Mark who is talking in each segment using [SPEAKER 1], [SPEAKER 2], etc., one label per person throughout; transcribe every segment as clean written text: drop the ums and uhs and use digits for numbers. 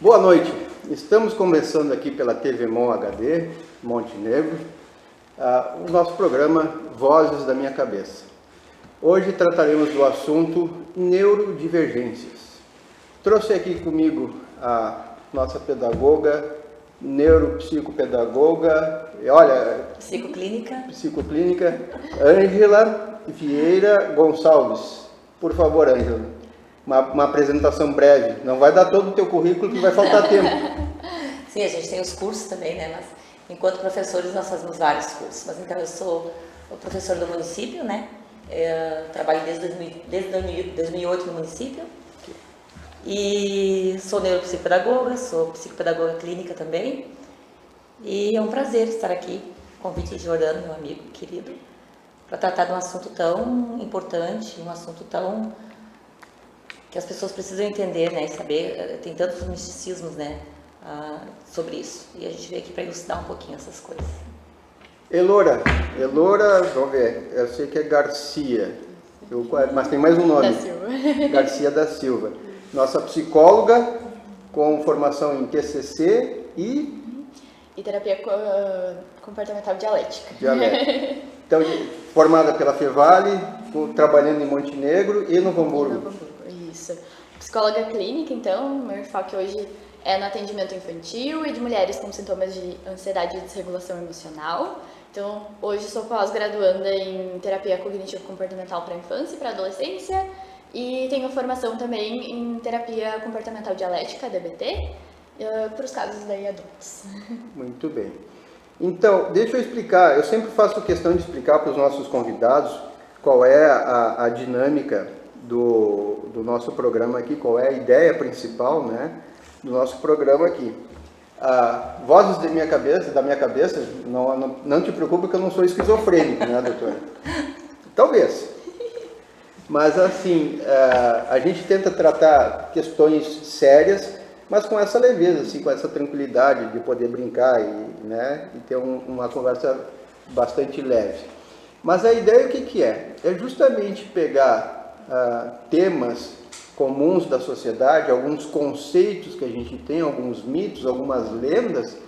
[SPEAKER 1] Boa noite, estamos começando aqui pela TV Mon HD, Montenegro, o nosso programa Vozes da Minha Cabeça. Hoje trataremos do assunto neurodivergências. Trouxe aqui comigo a nossa pedagoga, neuropsicopedagoga, psicoclínica, Ângela Vieira Gonçalves. Por favor, Ângela, uma apresentação breve. Não vai dar todo o teu currículo que vai faltar tempo.
[SPEAKER 2] Sim, a gente tem os cursos também, né? Mas enquanto professores nós fazemos vários cursos. Mas então eu sou o professor do município, né? Eu trabalho desde 2008 no município. E sou neuropsicopedagoga, sou psicopedagoga clínica também. E é um prazer estar aqui, convite de Jordano, meu amigo querido, para tratar de um assunto tão importante, um assunto tão que as pessoas precisam entender, né, e saber. Tem tantos misticismos, né, sobre isso. E a gente veio aqui para ilustrar um pouquinho essas coisas.
[SPEAKER 1] Elora, vamos ver, eu sei que é Garcia, mas tem mais um nome.
[SPEAKER 3] Da Silva.
[SPEAKER 1] Garcia da Silva. Nossa psicóloga com formação em TCC e
[SPEAKER 3] terapia comportamental dialética.
[SPEAKER 1] Então, formada pela Fevale, trabalhando em Montenegro e Novo Hamburgo.
[SPEAKER 3] Isso. Psicóloga clínica, então, meu enfoque hoje é no atendimento infantil e de mulheres com sintomas de ansiedade e desregulação emocional. Então, hoje sou pós-graduanda em terapia cognitivo-comportamental para infância e para adolescência e tenho formação também em terapia comportamental dialética, DBT, para os casos daí adultos.
[SPEAKER 1] Muito bem. Então, deixa eu explicar, eu sempre faço questão de explicar para os nossos convidados qual é a dinâmica do nosso programa aqui, qual é a ideia principal, né, do nosso programa aqui. Vozes da minha cabeça, não te preocupe que eu não sou esquizofrênico, né, doutora? Talvez. Mas assim, a gente tenta tratar questões sérias, mas com essa leveza, assim, com essa tranquilidade de poder brincar e ter uma conversa bastante leve. Mas a ideia o que é? É justamente pegar temas comuns da sociedade, alguns conceitos que a gente tem, alguns mitos, algumas lendas,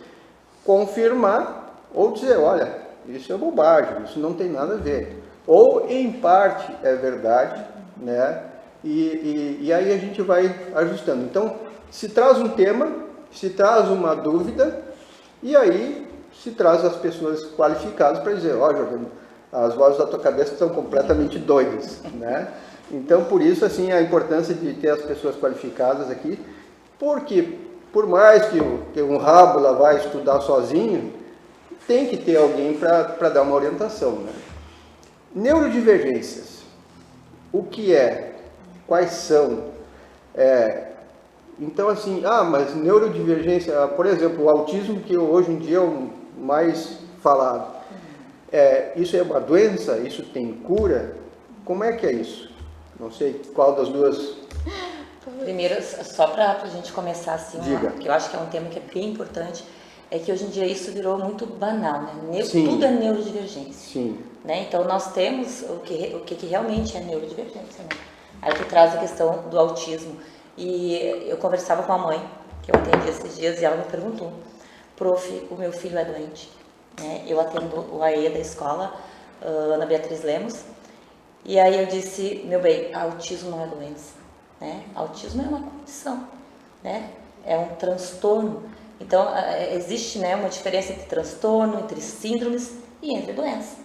[SPEAKER 1] confirmar ou dizer, olha, isso é bobagem, isso não tem nada a ver. Ou, em parte, é verdade, né? E aí a gente vai ajustando. Então, se traz um tema, se traz uma dúvida, e aí se traz as pessoas qualificadas para dizer, ó, Jordano, as vozes da tua cabeça estão completamente doidas, né? Então, por isso, assim, a importância de ter as pessoas qualificadas aqui, porque, por mais que um rábula vai estudar sozinho, tem que ter alguém para dar uma orientação, né? Neurodivergências. O que é? Quais são? Então, assim, mas neurodivergência, por exemplo, o autismo, que hoje em dia é o mais falado, isso é uma doença? Isso tem cura? Como é que é isso? Não sei qual das duas.
[SPEAKER 2] Primeiro, só para a gente começar assim,
[SPEAKER 1] Diga.
[SPEAKER 2] que eu acho que é um tema que é bem importante, é que hoje em dia isso virou muito banal, né?
[SPEAKER 1] Sim.
[SPEAKER 2] Tudo é neurodivergência.
[SPEAKER 1] Sim.
[SPEAKER 2] Né? Então nós temos o que realmente é neurodivergência, né? Aí tu traz a questão do autismo. E eu conversava com a mãe, que eu atendi esses dias, e ela me perguntou, prof, o meu filho é doente, né? Eu atendo o AE da escola, Ana Beatriz Lemos, e aí eu disse, meu bem, autismo não é doença, né? Autismo é uma condição, né? É um transtorno. Então, existe, né, uma diferença entre transtorno, entre síndromes e entre doença.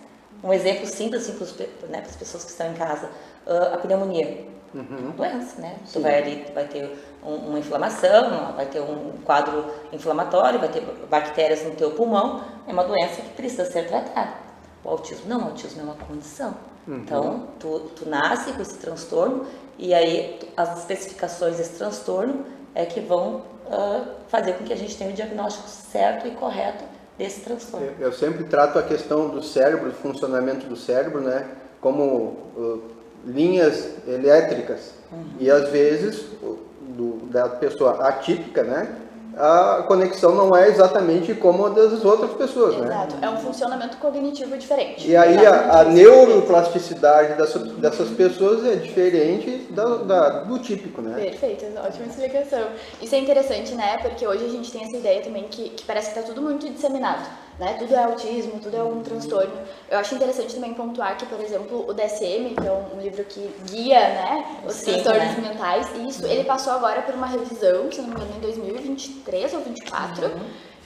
[SPEAKER 2] Um exemplo simples, assim, para as pessoas que estão em casa, a pneumonia. Uma doença, né?
[SPEAKER 1] Sim.
[SPEAKER 2] Tu vai ali, vai ter uma inflamação, vai ter um quadro inflamatório, vai ter bactérias no teu pulmão, é uma doença que precisa ser tratada. O autismo não, o autismo é uma condição. Então, tu nasce com esse transtorno e aí as especificações desse transtorno é que vão fazer com que a gente tenha o diagnóstico certo e correto desse transtorno.
[SPEAKER 1] Eu sempre trato a questão do cérebro, do funcionamento do cérebro, né, como linhas elétricas. E às vezes da pessoa atípica, né, a conexão não é exatamente como a das outras pessoas, né?
[SPEAKER 3] Exato, é um funcionamento cognitivo diferente.
[SPEAKER 1] E aí a neuroplasticidade dessas pessoas é diferente do típico, né?
[SPEAKER 3] Perfeito, ótima explicação. Isso é interessante, né? Porque hoje a gente tem essa ideia também que parece que está tudo muito disseminado, né? Tudo é autismo, tudo é um transtorno. Eu acho interessante também pontuar que, por exemplo, o DSM, que é um livro que guia, né, os transtornos mentais, e isso ele passou agora por uma revisão, se não me engano, em 2023 ou 2024.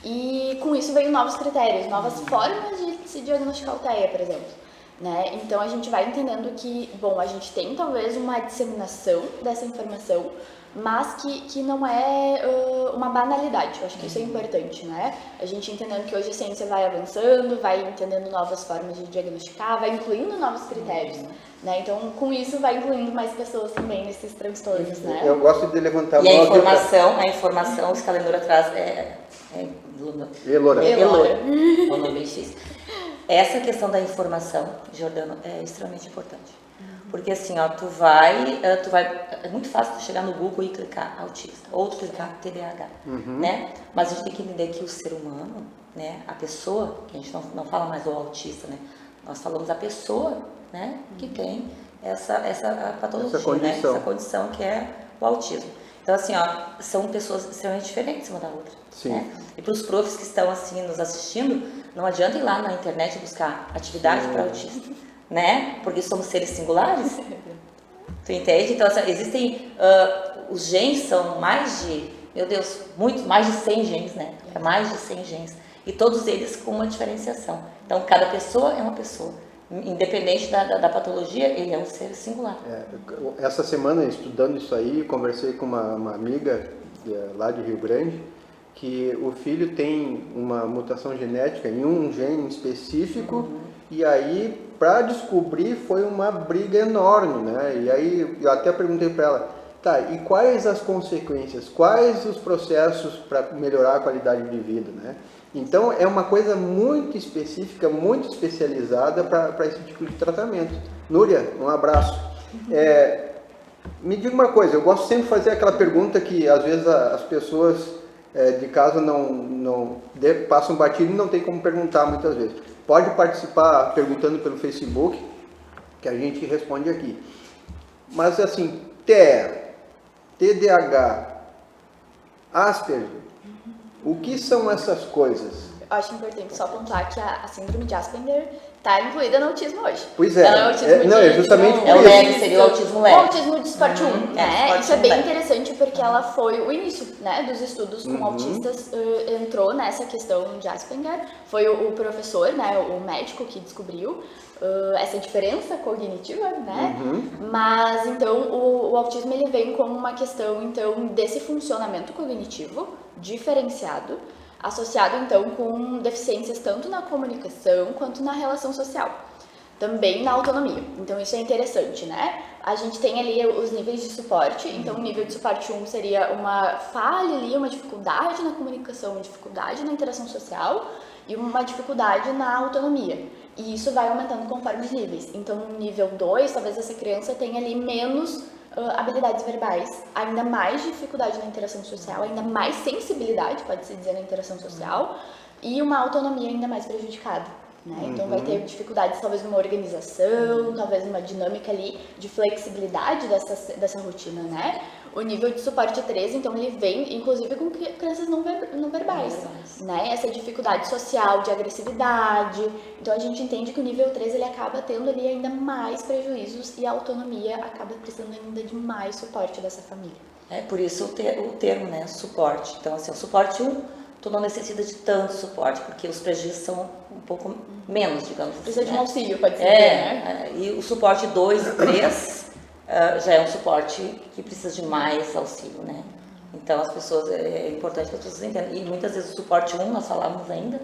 [SPEAKER 3] E com isso veio novos critérios, novas formas de se diagnosticar o TEA, por exemplo. Né? Então a gente vai entendendo que, bom, a gente tem talvez uma disseminação dessa informação, mas que não é uma banalidade. Eu acho que isso é importante, né? A gente entendendo que hoje a ciência vai avançando, vai entendendo novas formas de diagnosticar, vai incluindo novos critérios, né? Então, com isso, vai incluindo mais pessoas também nesses transtornos, né?
[SPEAKER 1] Eu gosto de levantar a
[SPEAKER 2] mão.
[SPEAKER 1] E
[SPEAKER 2] a informação, os que a Lenora traz
[SPEAKER 1] Elora.
[SPEAKER 2] É um nome bem difícil. Essa questão da informação, Jordano, é extremamente importante. Porque assim, ó, tu vai, é muito fácil tu chegar no Google e clicar autista, ou tu clicar TDAH, né? Mas a gente tem que entender que o ser humano, né, a pessoa, que a gente não fala mais o autista, né? Nós falamos a pessoa, né, que tem essa patologia, essa condição que é o autismo. Então assim, ó, são pessoas extremamente diferentes uma da outra.
[SPEAKER 1] Sim.
[SPEAKER 2] Né? E para os profs que estão assim nos assistindo, não adianta ir lá na internet buscar atividade para autista, né? Porque somos seres singulares. Tu entende? Então, assim, existem os genes são mais de, meu Deus, mais de 100 genes, né? É mais de 100 genes. E todos eles com uma diferenciação. Então, cada pessoa é uma pessoa. Independente da patologia, ele é um ser singular.
[SPEAKER 1] Essa semana, estudando isso aí, conversei com uma amiga lá de Rio Grande, que o filho tem uma mutação genética em um gene específico, e aí, para descobrir, foi uma briga enorme, né? E aí, eu até perguntei para ela, tá, e quais as consequências, quais os processos para melhorar a qualidade de vida, né? Então, é uma coisa muito específica, muito especializada para esse tipo de tratamento. Núria, um abraço. Me diga uma coisa, eu gosto sempre de fazer aquela pergunta que, às vezes, as pessoas de casa não passam batido e não tem como perguntar muitas vezes. Pode participar perguntando pelo Facebook, que a gente responde aqui. Mas, assim, TEA, TDAH, Asperger, o que são essas coisas?
[SPEAKER 3] Eu acho importante só pontuar que a síndrome de Asperger está incluída no autismo hoje.
[SPEAKER 1] Pois é.
[SPEAKER 3] Ela é autismo
[SPEAKER 1] justamente por
[SPEAKER 2] isso. leve, seria o autismo leve.
[SPEAKER 3] O autismo de suporte 1, né? Isso é bem interessante porque ela foi o início, né, dos estudos com autistas, entrou nessa questão de Asperger. Foi o professor, né, o médico que descobriu essa diferença cognitiva, né? Mas, então, o autismo ele vem como uma questão, então, desse funcionamento cognitivo diferenciado, associado então com deficiências tanto na comunicação quanto na relação social, também na autonomia. Então isso é interessante, né? A gente tem ali os níveis de suporte, então o nível de suporte 1 seria uma falha ali, uma dificuldade na comunicação, uma dificuldade na interação social e uma dificuldade na autonomia. E isso vai aumentando conforme os níveis. Então no nível 2, talvez essa criança tenha ali menos habilidades verbais, ainda mais dificuldade na interação social, ainda mais sensibilidade, pode-se dizer, na interação social, e uma autonomia ainda mais prejudicada, né? Então vai ter dificuldades talvez numa organização, talvez numa dinâmica ali de flexibilidade dessa rotina, né? O nível de suporte 3, então ele vem inclusive com crianças não verbais, né? Essa dificuldade social, de agressividade. Então a gente entende que o nível 3 ele acaba tendo ali ainda mais prejuízos e a autonomia acaba precisando ainda de mais suporte dessa família.
[SPEAKER 2] É por isso o termo, né, suporte. Então assim, o suporte 1, tu não necessita de tanto suporte, porque os prejuízos são um pouco menos, digamos assim.
[SPEAKER 3] Precisa de um auxílio, pode ser, né?
[SPEAKER 2] E o suporte 2 e 3 já é um suporte que precisa de mais auxílio, né? Então as pessoas, é importante que as pessoas entendam. E muitas vezes o suporte 1, nós falávamos ainda,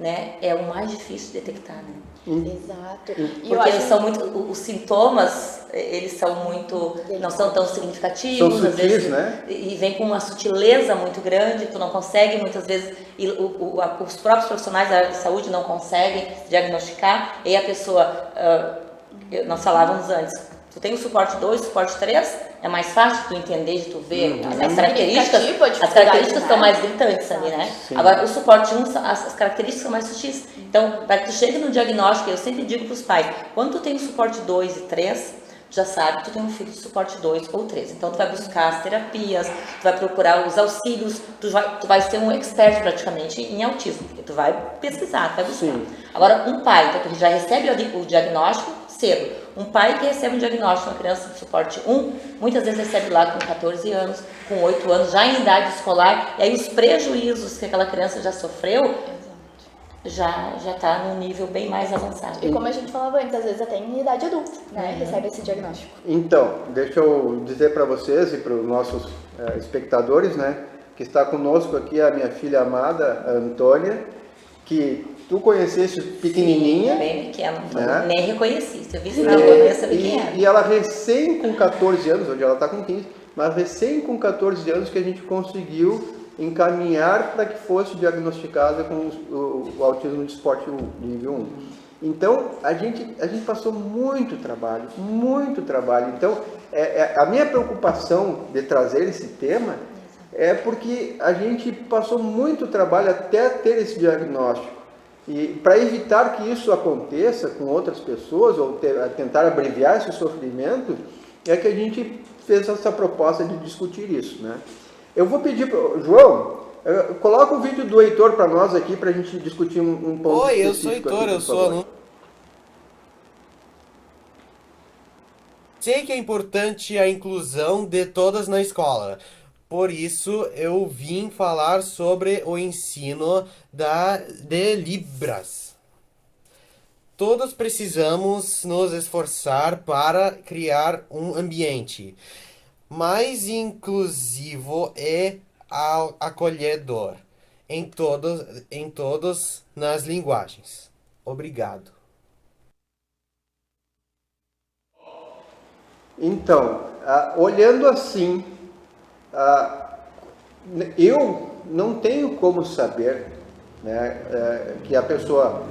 [SPEAKER 2] né, é o mais difícil de detectar, né?
[SPEAKER 3] Exato.
[SPEAKER 2] Porque eles são muito, os sintomas, eles são muito, não são tão significativos,
[SPEAKER 1] são sutis,
[SPEAKER 2] às vezes,
[SPEAKER 1] né?
[SPEAKER 2] E vem com uma sutileza muito grande, tu não consegue muitas vezes, e os próprios profissionais da área de saúde não conseguem diagnosticar, e a pessoa, nós falávamos antes, Tu tem o suporte 2, o suporte 3, é mais fácil tu entender, de tu ver as
[SPEAKER 3] significativa
[SPEAKER 2] características estão
[SPEAKER 3] né?
[SPEAKER 2] mais gritantes ali, né?
[SPEAKER 1] Sim.
[SPEAKER 2] Agora, o suporte 1, as características são mais sutis. Então, para que tu chegue no diagnóstico, eu sempre digo para os pais, quando tu tem o suporte 2 e 3, já sabe que tu tem um filho de suporte 2 ou 3. Então, tu vai buscar as terapias, tu vai procurar os auxílios, tu vai ser um expert praticamente em autismo, porque tu vai pesquisar, tu vai buscar.
[SPEAKER 1] Sim.
[SPEAKER 2] Agora, um pai, então, que já recebe o diagnóstico cedo. Um pai que recebe um diagnóstico de uma criança de suporte 1, muitas vezes recebe lá com 14 anos, com 8 anos, já em idade escolar, e aí os prejuízos que aquela criança já sofreu, já está num nível bem mais avançado.
[SPEAKER 3] E como a gente falava antes, às vezes até em idade adulta, né, recebe esse diagnóstico.
[SPEAKER 1] Então, deixa eu dizer para vocês e para os nossos espectadores, né, que está conosco aqui a minha filha amada, a Antônia, que tu conheceste pequenininha.
[SPEAKER 2] Bem pequena,
[SPEAKER 1] né?
[SPEAKER 2] Nem reconheci. Se eu visse na rua, eu ia saber quem era.
[SPEAKER 1] E ela recém com 14 anos, hoje ela está com 15, mas recém com 14 anos que a gente conseguiu encaminhar para que fosse diagnosticada com o autismo de suporte nível 1. Então, a gente passou muito trabalho. Então, a minha preocupação de trazer esse tema é porque a gente passou muito trabalho até ter esse diagnóstico. E para evitar que isso aconteça com outras pessoas, ou tentar abreviar esse sofrimento, é que a gente fez essa proposta de discutir isso, né? Eu vou pedir para João, coloca o vídeo do Heitor para nós aqui, para a gente discutir um ponto
[SPEAKER 4] Oi,
[SPEAKER 1] específico.
[SPEAKER 4] eu sou Heitor,
[SPEAKER 1] aqui,
[SPEAKER 4] eu sou aluno. Sei que é importante a inclusão de todas na escola. Por isso, eu vim falar sobre o ensino de Libras. Todos precisamos nos esforçar para criar um ambiente mais inclusivo e acolhedor em todos nas linguagens. Obrigado.
[SPEAKER 1] Então, olhando assim, eu não tenho como saber, né, que a pessoa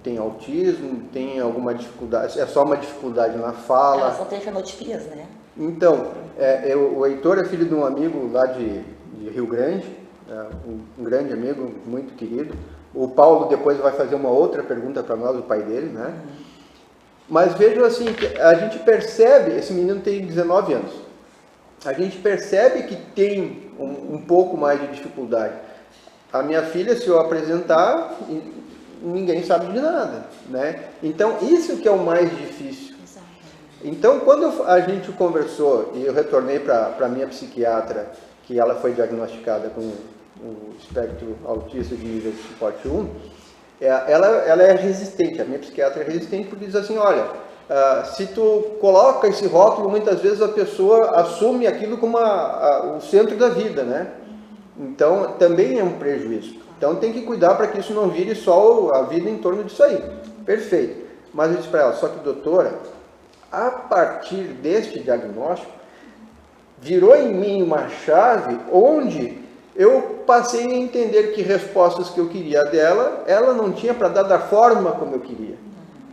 [SPEAKER 1] tem autismo, tem alguma dificuldade, é só uma dificuldade na fala.
[SPEAKER 2] Elas não têm fenotipias, né?
[SPEAKER 1] Então, o Heitor é filho de um amigo lá de Rio Grande, um grande amigo, muito querido. O Paulo depois vai fazer uma outra pergunta para nós, o pai dele, né? Mas vejo assim, que a gente percebe, esse menino tem 19 anos, a gente percebe que tem um pouco mais de dificuldade. A minha filha, se eu apresentar, ninguém sabe de nada, né? Então, isso que é o mais difícil. Então, quando a gente conversou e eu retornei para a minha psiquiatra, que ela foi diagnosticada com o espectro autista de nível de suporte 1, ela é resistente, a minha psiquiatra é resistente porque diz assim, olha, se tu coloca esse rótulo, muitas vezes a pessoa assume aquilo como o centro da vida, né? Então, também é um prejuízo. Então, tem que cuidar para que isso não vire só a vida em torno disso aí. Perfeito. Mas eu disse para ela, só que doutora, a partir deste diagnóstico, virou em mim uma chave onde eu passei a entender que respostas que eu queria dela, ela não tinha para dar da forma como eu queria.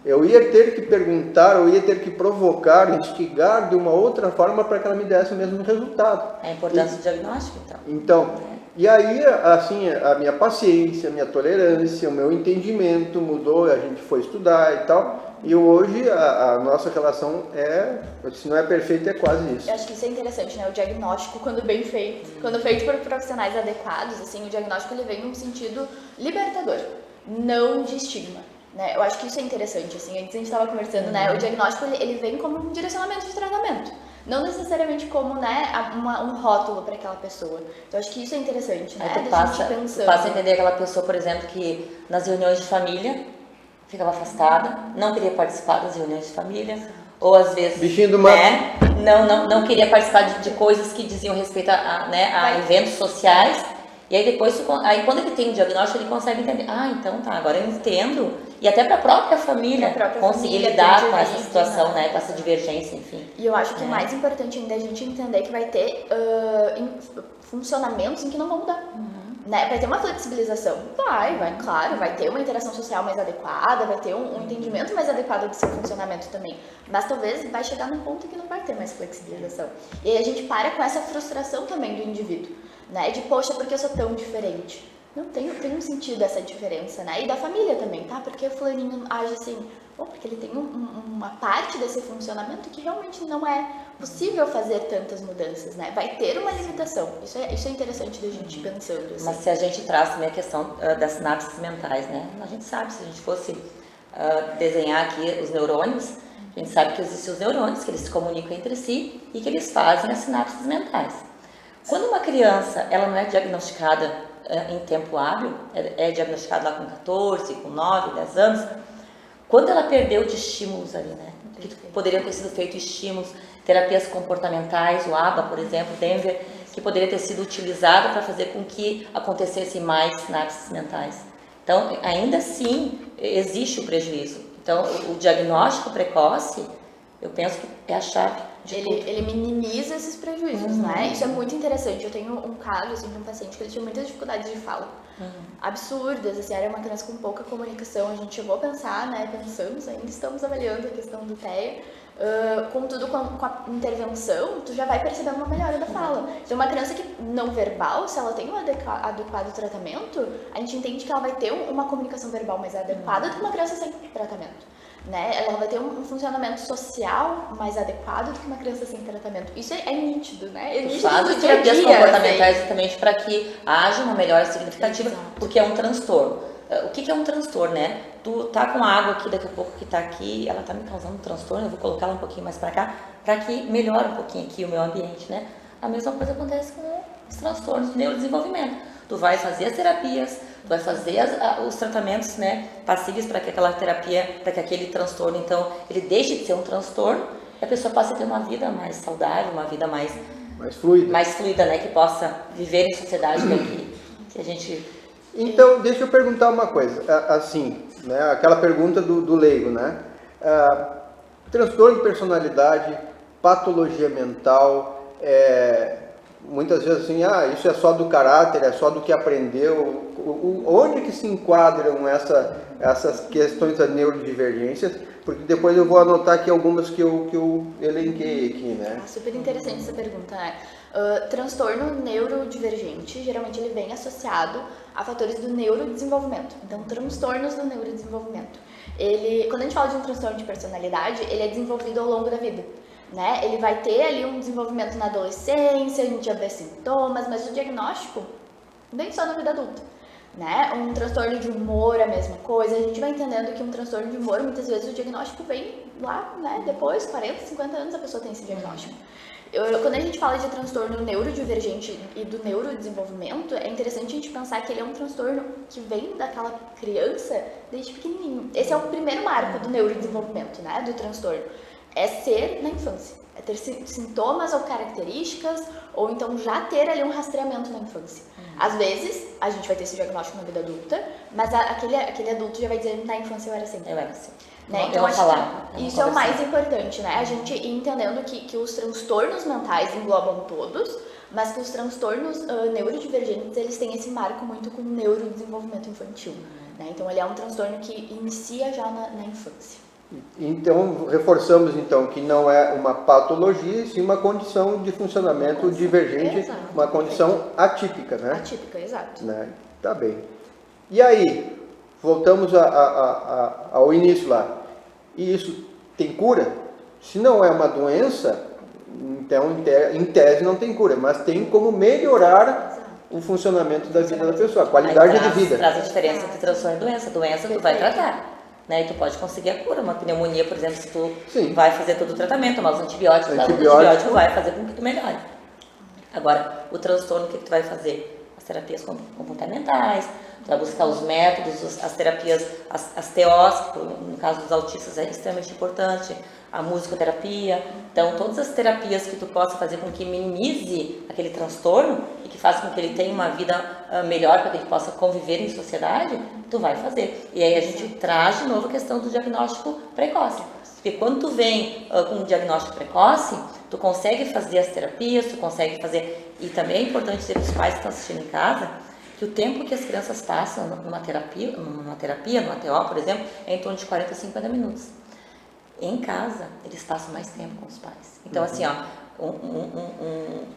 [SPEAKER 1] Eu ia ter que perguntar, eu ia ter que provocar, instigar de uma outra forma para que ela me desse o mesmo resultado.
[SPEAKER 2] É a importância do diagnóstico, então.
[SPEAKER 1] Então, e aí, assim, a minha paciência, a minha tolerância, o meu entendimento mudou, a gente foi estudar e tal. E hoje a nossa relação se não é perfeita, é quase isso.
[SPEAKER 3] Eu acho que isso é interessante, né? O diagnóstico, quando bem feito, quando feito por profissionais adequados, assim, o diagnóstico ele vem num sentido libertador, não de estigma, né? Eu acho que isso é interessante, assim, antes a gente estava conversando, né? O diagnóstico ele vem como um direcionamento de tratamento, não necessariamente como, né, um rótulo para aquela pessoa. Então, acho que isso é interessante, né?
[SPEAKER 2] Aí tu passa a entender aquela pessoa, por exemplo, que nas reuniões de família ficava afastada, não queria participar das reuniões de família, ou às vezes,
[SPEAKER 1] bichinho do mato,
[SPEAKER 2] né, não queria participar de coisas que diziam respeito a eventos sociais. E aí depois, quando ele tem o diagnóstico, ele consegue entender, então tá, agora eu entendo, e até para a própria família conseguir lidar com essa situação, né, com essa divergência, enfim.
[SPEAKER 3] E eu acho que o mais importante ainda é a gente entender que vai ter funcionamentos em que não vão mudar. né? Vai ter uma flexibilização? Vai, claro, vai ter uma interação social mais adequada, vai ter um entendimento mais adequado do seu funcionamento também. Mas talvez vai chegar num ponto que não vai ter mais flexibilização. E aí a gente para com essa frustração também do indivíduo, né? De, poxa, por que eu sou tão diferente? Não tem um sentido essa diferença, né? E da família também, tá? Porque o fulaninho age assim, ou porque ele tem uma parte desse funcionamento que realmente não é possível fazer tantas mudanças, né? Vai ter uma limitação. Isso é interessante da gente ir pensando. Assim.
[SPEAKER 2] Mas se a gente traz também a questão das sinapses mentais, né? A gente sabe, se a gente fosse desenhar aqui os neurônios, a gente sabe que existem os neurônios, que eles se comunicam entre si e que eles fazem as sinapses mentais. Quando uma criança, ela não é diagnosticada em tempo hábil, é diagnosticada lá com 14, com 9, 10 anos, quando ela perdeu de estímulos ali, né? Que poderiam ter sido feitos estímulos, terapias comportamentais, o ABA, por exemplo, Denver, que poderia ter sido utilizado para fazer com que acontecesse mais sinapses mentais. Então, ainda assim, existe o prejuízo. Então, o diagnóstico precoce, eu penso que é a chave de tudo.
[SPEAKER 3] Ele minimiza esses prejuízos, né? Isso é muito interessante. Eu tenho um caso, assim, de um paciente que ele tinha muitas dificuldades de fala. Absurdas, assim, era uma criança com pouca comunicação. A gente chegou a pensar, né? Pensamos, ainda estamos avaliando a questão do TEA. Contudo, com a intervenção, tu já vai percebendo uma melhora da fala. Então, uma criança que não verbal, se ela tem um adequado tratamento, a gente entende que ela vai ter uma comunicação verbal mais adequada do que uma criança sem tratamento. Né? Ela vai ter um funcionamento social mais adequado do que uma criança sem tratamento. Isso é nítido, né? É nítido
[SPEAKER 2] faz
[SPEAKER 3] do dia a
[SPEAKER 2] terapias
[SPEAKER 3] dia,
[SPEAKER 2] comportamentais justamente para que haja uma melhora significativa, porque é um transtorno. O que é um transtorno, né? Tu tá com a água aqui, daqui a pouco que tá aqui, ela tá me causando um transtorno, eu vou colocar ela um pouquinho mais para cá, para que melhore um pouquinho aqui o meu ambiente, né? A mesma coisa acontece com os transtornos do neurodesenvolvimento. Tu vai fazer as terapias, tu vai fazer os tratamentos, né, passíveis para que aquela terapia, para que aquele transtorno, então, ele deixe de ser um transtorno e a pessoa possa ter uma vida mais saudável, uma vida mais fluida, né, que possa viver em sociedade, que a gente...
[SPEAKER 1] Então, deixa eu perguntar uma coisa, assim, né, aquela pergunta do leigo, né, transtorno de personalidade, patologia mental, muitas vezes assim, isso é só do caráter, é só do que aprendeu. Onde que se enquadram essas questões das neurodivergências? Porque depois eu vou anotar aqui algumas que eu elenquei aqui, né?
[SPEAKER 3] Super interessante essa pergunta, né? Transtorno neurodivergente, geralmente ele vem associado a fatores do neurodesenvolvimento. Então, transtornos do neurodesenvolvimento. Quando a gente fala de um transtorno de personalidade, ele é desenvolvido ao longo da vida. Né? Ele vai ter ali um desenvolvimento na adolescência, a gente já vê sintomas, mas o diagnóstico vem só na vida adulta. Né? Um transtorno de humor, a mesma coisa. A gente vai entendendo que um transtorno de humor, muitas vezes o diagnóstico vem lá, né? Depois, 40, 50 anos, a pessoa tem esse diagnóstico. Quando a gente fala de transtorno neurodivergente e do neurodesenvolvimento, é interessante a gente pensar que ele é um transtorno que vem daquela criança desde pequenininho. Esse é o primeiro marco do neurodesenvolvimento, né? Do transtorno. É ser na infância, é ter sintomas ou características, ou então já ter ali um rastreamento na infância. Às vezes, a gente vai ter esse diagnóstico na vida adulta, mas aquele adulto já vai dizer, na infância eu era assim.
[SPEAKER 2] Eu era assim.
[SPEAKER 3] Né? Então, isso é o mais importante, né? A gente ir entendendo que os transtornos mentais englobam todos, mas que os transtornos neurodivergentes, eles têm esse marco muito com o neurodesenvolvimento infantil. Né? Então, ele é um transtorno que inicia já na infância.
[SPEAKER 1] Então, reforçamos então que não é uma patologia, sim uma condição de funcionamento divergente,
[SPEAKER 3] exato,
[SPEAKER 1] uma condição atípica, né?
[SPEAKER 3] Atípica, exato.
[SPEAKER 1] Né? Tá bem. E aí, voltamos ao início lá. E isso tem cura? Se não é uma doença, então em tese não tem cura, mas tem como melhorar o funcionamento da vida da pessoa, a qualidade de vida.
[SPEAKER 2] Traz a diferença entre transtorno e doença. Doença tu vai tratar. Né, e tu pode conseguir a cura. Uma pneumonia, por exemplo, se tu vai fazer todo o tratamento, tomar os antibióticos, o antibiótico vai fazer com que tu melhore. Agora, o transtorno, o que tu vai fazer? As terapias comportamentais, tu vai buscar os métodos, as terapias, as TOs, que no caso dos autistas é extremamente importante, a musicoterapia. Então, todas as terapias que tu possa fazer com que minimize aquele transtorno e que faça com que ele tenha uma vida melhor, para que ele possa conviver em sociedade, tu vai fazer. E aí a gente traz de novo a questão do diagnóstico precoce. Porque quando tu vem com um diagnóstico precoce, tu consegue fazer as terapias, tu consegue fazer... E também é importante dizer para os pais que estão assistindo em casa, que o tempo que as crianças passam numa terapia, numa TO, por exemplo, é em torno de 40 a 50 minutos. Em casa, eles passam mais tempo com os pais. Então, assim, ó,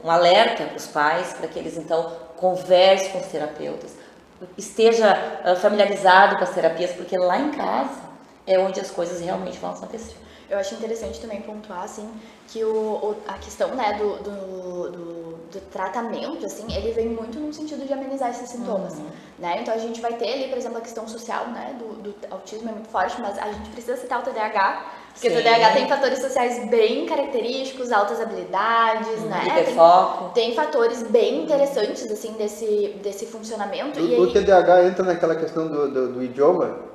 [SPEAKER 2] um alerta para os pais, para que eles, então, conversem com os terapeutas, esteja familiarizado com as terapias, porque lá em casa é onde as coisas realmente vão acontecer.
[SPEAKER 3] Eu acho interessante também pontuar, assim, que a questão, né, do tratamento, assim, ele vem muito no sentido de amenizar esses sintomas, né? Então a gente vai ter ali, por exemplo, a questão social, né, do autismo é muito forte, mas a gente precisa citar o TDAH, porque o TDAH tem fatores sociais bem característicos, altas habilidades, né?
[SPEAKER 2] Hiperfoco.
[SPEAKER 3] Tem fatores bem interessantes, assim, desse funcionamento.
[SPEAKER 1] O TDAH entra naquela questão do idioma?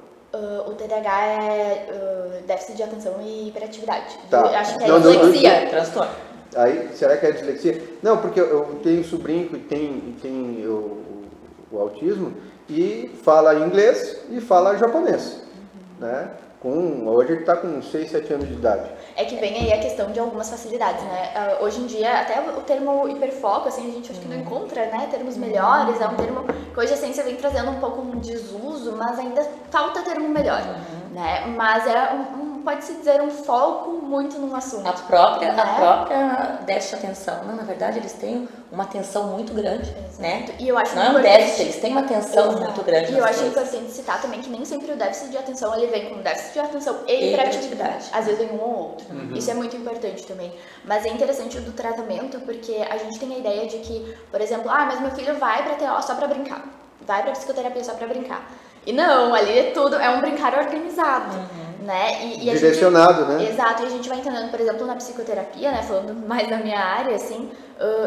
[SPEAKER 3] O TDAH é déficit de atenção e hiperatividade.
[SPEAKER 1] Tá.
[SPEAKER 3] Eu acho que é dislexia.
[SPEAKER 2] Transtorno.
[SPEAKER 1] Aí, será que é dislexia? Não, porque eu tenho um sobrinho que tem o autismo e fala inglês e fala japonês, né? Hoje ele está com 6, 7 anos de idade.
[SPEAKER 3] É que vem aí a questão de algumas facilidades, né? Hoje em dia, até o termo hiperfoco, assim, a gente acho que não encontra, né, termos melhores, é um termo que hoje a ciência vem trazendo um pouco um desuso, mas ainda falta termo melhor, né? Mas pode-se dizer, um foco muito num assunto.
[SPEAKER 2] A própria déficit de atenção. Não, na verdade, eles têm uma atenção muito grande, né?
[SPEAKER 3] E eu acho
[SPEAKER 2] não é um déficit, eles têm uma atenção muito grande.
[SPEAKER 3] E eu acho importante citar também que nem sempre o déficit de atenção, ele vem com déficit de atenção e hiperatividade. Às vezes vem um ou outro. Isso é muito importante também. Mas é interessante o do tratamento, porque a gente tem a ideia de que, por exemplo, mas meu filho vai pra TO só pra brincar. Vai pra psicoterapia só pra brincar. E não, ali é um brincar organizado, né? E
[SPEAKER 1] direcionado,
[SPEAKER 3] né?
[SPEAKER 1] Exato,
[SPEAKER 3] e a gente vai entendendo, por exemplo, na psicoterapia, né, falando mais da minha área, assim,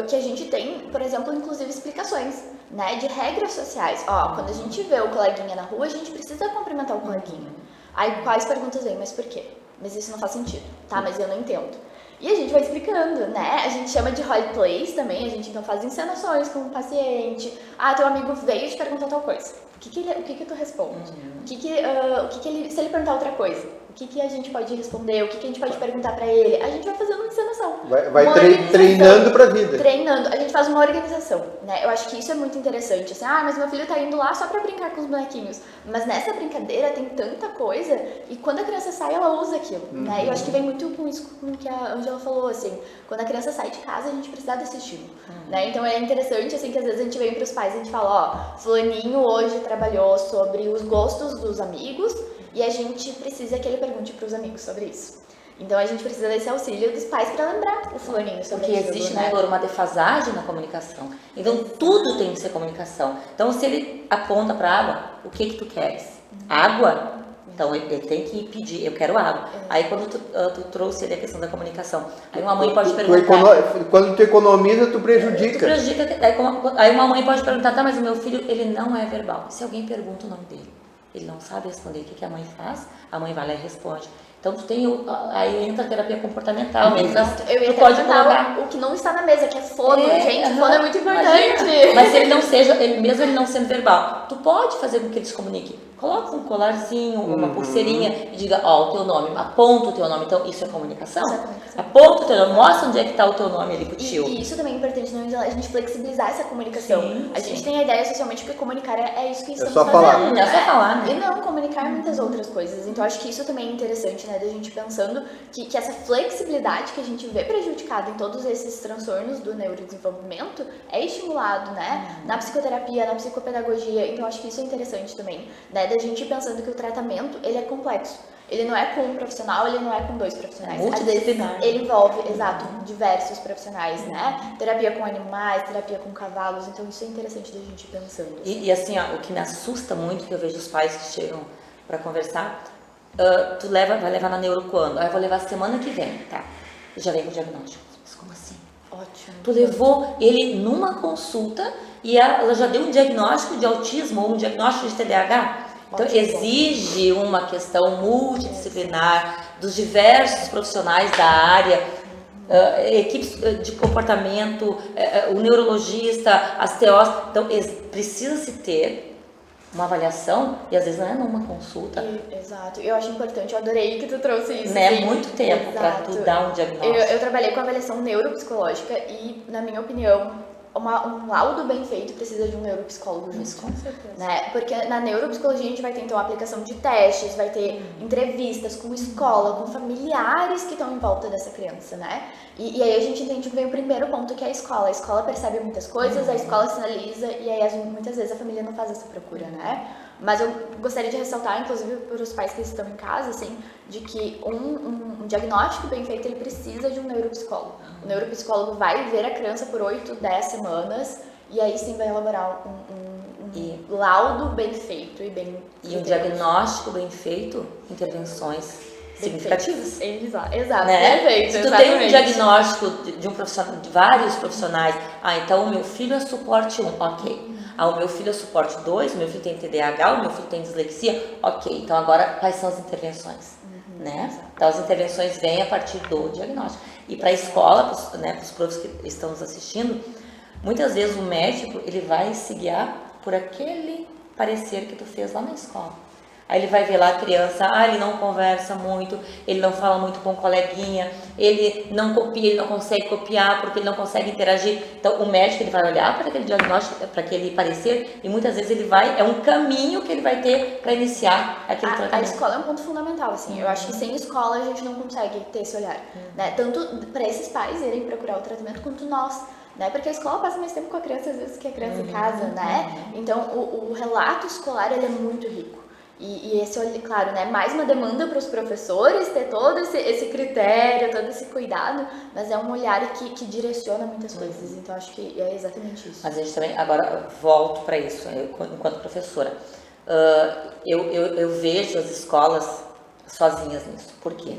[SPEAKER 3] que a gente tem, por exemplo, inclusive explicações, né, de regras sociais. Quando a gente vê o coleguinha na rua, a gente precisa cumprimentar o coleguinha. Aí quais perguntas vêm? Mas por quê? Mas isso não faz sentido, tá? Mas eu não entendo. E a gente vai explicando, né? A gente chama de roleplays também, a gente então faz encenações com o paciente. Teu amigo veio te perguntar tal coisa. O que tu responde? Se ele perguntar outra coisa, o que a gente pode responder? O que a gente pode perguntar pra ele? A gente vai fazendo uma encenação.
[SPEAKER 1] Vai treinando pra vida.
[SPEAKER 3] Treinando. A gente faz uma organização, né? Eu acho que isso é muito interessante. Assim, mas meu filho tá indo lá só pra brincar com os bonequinhos. Mas nessa brincadeira tem tanta coisa e quando a criança sai, ela usa aquilo, né? E eu acho que vem muito com isso que a Angela falou, assim. Quando a criança sai de casa, a gente precisa desse estímulo, né? Então é interessante, assim, que às vezes a gente vem pros pais e a gente fala, fulaninho hoje trabalhou sobre os gostos dos amigos e a gente precisa que ele pergunte pros amigos sobre isso. Então a gente precisa desse auxílio dos pais para lembrar o fulaninho sobre isso.
[SPEAKER 2] Porque existe, né, Laura, uma defasagem na comunicação. Então tudo tem que ser comunicação. Então se ele aponta para água, o que tu queres? Água? Então ele tem que pedir, eu quero água. Aí quando tu trouxe ali a questão da comunicação, aí uma mãe pode perguntar...
[SPEAKER 1] Quando tu economiza, tu prejudica.
[SPEAKER 2] Aí uma mãe pode perguntar, tá, mas o meu filho, ele não é verbal. Se alguém pergunta o nome dele, ele não sabe responder, o que a mãe faz? A mãe vai lá e responde. Então tu tem aí entra a terapia comportamental.
[SPEAKER 3] Eu ia pode colocar o que não está na mesa, que é fono, gente. Fono é muito importante.
[SPEAKER 2] Mas se ele não seja, mesmo ele não sendo verbal, tu pode fazer com que ele se comunique. Coloca um colarzinho, uma pulseirinha e diga, o teu nome, aponta o teu nome. Então, isso é comunicação? Aponta o teu nome, mostra onde é que está o teu nome ali pro tio.
[SPEAKER 3] E isso também é importante, a gente flexibilizar essa comunicação. A gente tem a ideia socialmente que comunicar é isso que estamos fazendo.
[SPEAKER 1] Falar.
[SPEAKER 2] É só falar, né?
[SPEAKER 3] E não, comunicar muitas outras coisas. Então, acho que isso também é interessante, né, da gente pensando que essa flexibilidade que a gente vê prejudicada em todos esses transtornos do neurodesenvolvimento é estimulado, né, na psicoterapia, na psicopedagogia. Então, acho que isso é interessante também, né, da gente ir pensando que o tratamento, ele é complexo. Ele não é com um profissional, ele não é com 2 profissionais.
[SPEAKER 2] Multidisciplinar.
[SPEAKER 3] Ele envolve, diversos profissionais, né? Terapia com animais, terapia com cavalos. Então, isso é interessante da gente ir pensando.
[SPEAKER 2] E assim, o que me assusta muito, que eu vejo os pais que chegam para conversar, vai levar na neuro quando? Eu vou levar semana que vem, tá? E já vem com o diagnóstico. Mas como assim?
[SPEAKER 3] Ótimo.
[SPEAKER 2] Tu levou ele numa consulta e ela já deu um diagnóstico de autismo ou um diagnóstico de TDAH? Então, exige uma questão multidisciplinar dos diversos profissionais da área, equipes de comportamento, o neurologista, as TOs. Então, precisa-se ter uma avaliação e às vezes não é numa consulta.
[SPEAKER 3] Exato. Eu acho importante, eu adorei que tu trouxe isso.
[SPEAKER 2] Né? Muito tempo para tu dar um diagnóstico.
[SPEAKER 3] Eu trabalhei com avaliação neuropsicológica e, na minha opinião, um laudo bem feito precisa de um neuropsicólogo junto.
[SPEAKER 2] Com certeza.
[SPEAKER 3] Né? Porque na neuropsicologia a gente vai ter então a aplicação de testes, vai ter entrevistas com escola, com familiares que estão em volta dessa criança, né? E aí a gente entende que vem o primeiro ponto, que é a escola. A escola percebe muitas coisas, a escola sinaliza e aí muitas vezes a família não faz essa procura, né? Mas eu gostaria de ressaltar, inclusive para os pais que estão em casa, assim, de que um diagnóstico bem feito, ele precisa de um neuropsicólogo. O neuropsicólogo vai ver a criança por 8, 10 semanas e aí sim vai elaborar um laudo bem feito e bem...
[SPEAKER 2] E um diagnóstico bem feito, intervenções significativas.
[SPEAKER 3] Exato,
[SPEAKER 2] Né?
[SPEAKER 3] perfeito,
[SPEAKER 2] Se tu
[SPEAKER 3] exatamente.
[SPEAKER 2] tem um diagnóstico de um profissional, de vários profissionais, então o meu filho é suporte 1, ok. O meu filho é suporte 2, o meu filho tem TDAH, o meu filho tem dislexia, ok. Então agora quais são as intervenções? Né? Então as intervenções vêm a partir do diagnóstico. E para a escola, para os profs que estão nos assistindo, muitas vezes o médico ele vai se guiar por aquele parecer que tu fez lá na escola. Aí ele vai ver lá a criança, ele não conversa muito, ele não fala muito com o coleguinha, ele não copia, ele não consegue copiar porque ele não consegue interagir. Então o médico ele vai olhar para aquele diagnóstico, para aquele parecer e muitas vezes ele vai, é um caminho que ele vai ter para iniciar aquele
[SPEAKER 3] A
[SPEAKER 2] tratamento.
[SPEAKER 3] escola é um ponto fundamental, assim. Eu acho que sem escola a gente não consegue ter esse olhar, né? Tanto para esses pais irem procurar o tratamento quanto nós. Né? Porque a escola passa mais tempo com a criança às vezes que a criança em casa, né? Então o relato escolar ele é muito rico. E esse, claro, né, mais uma demanda para os professores ter todo esse critério, todo esse cuidado, mas é um olhar que direciona muitas coisas, então acho que é exatamente isso.
[SPEAKER 2] Mas a gente também, agora volto para isso, eu, enquanto professora, eu vejo as escolas sozinhas nisso. Por quê?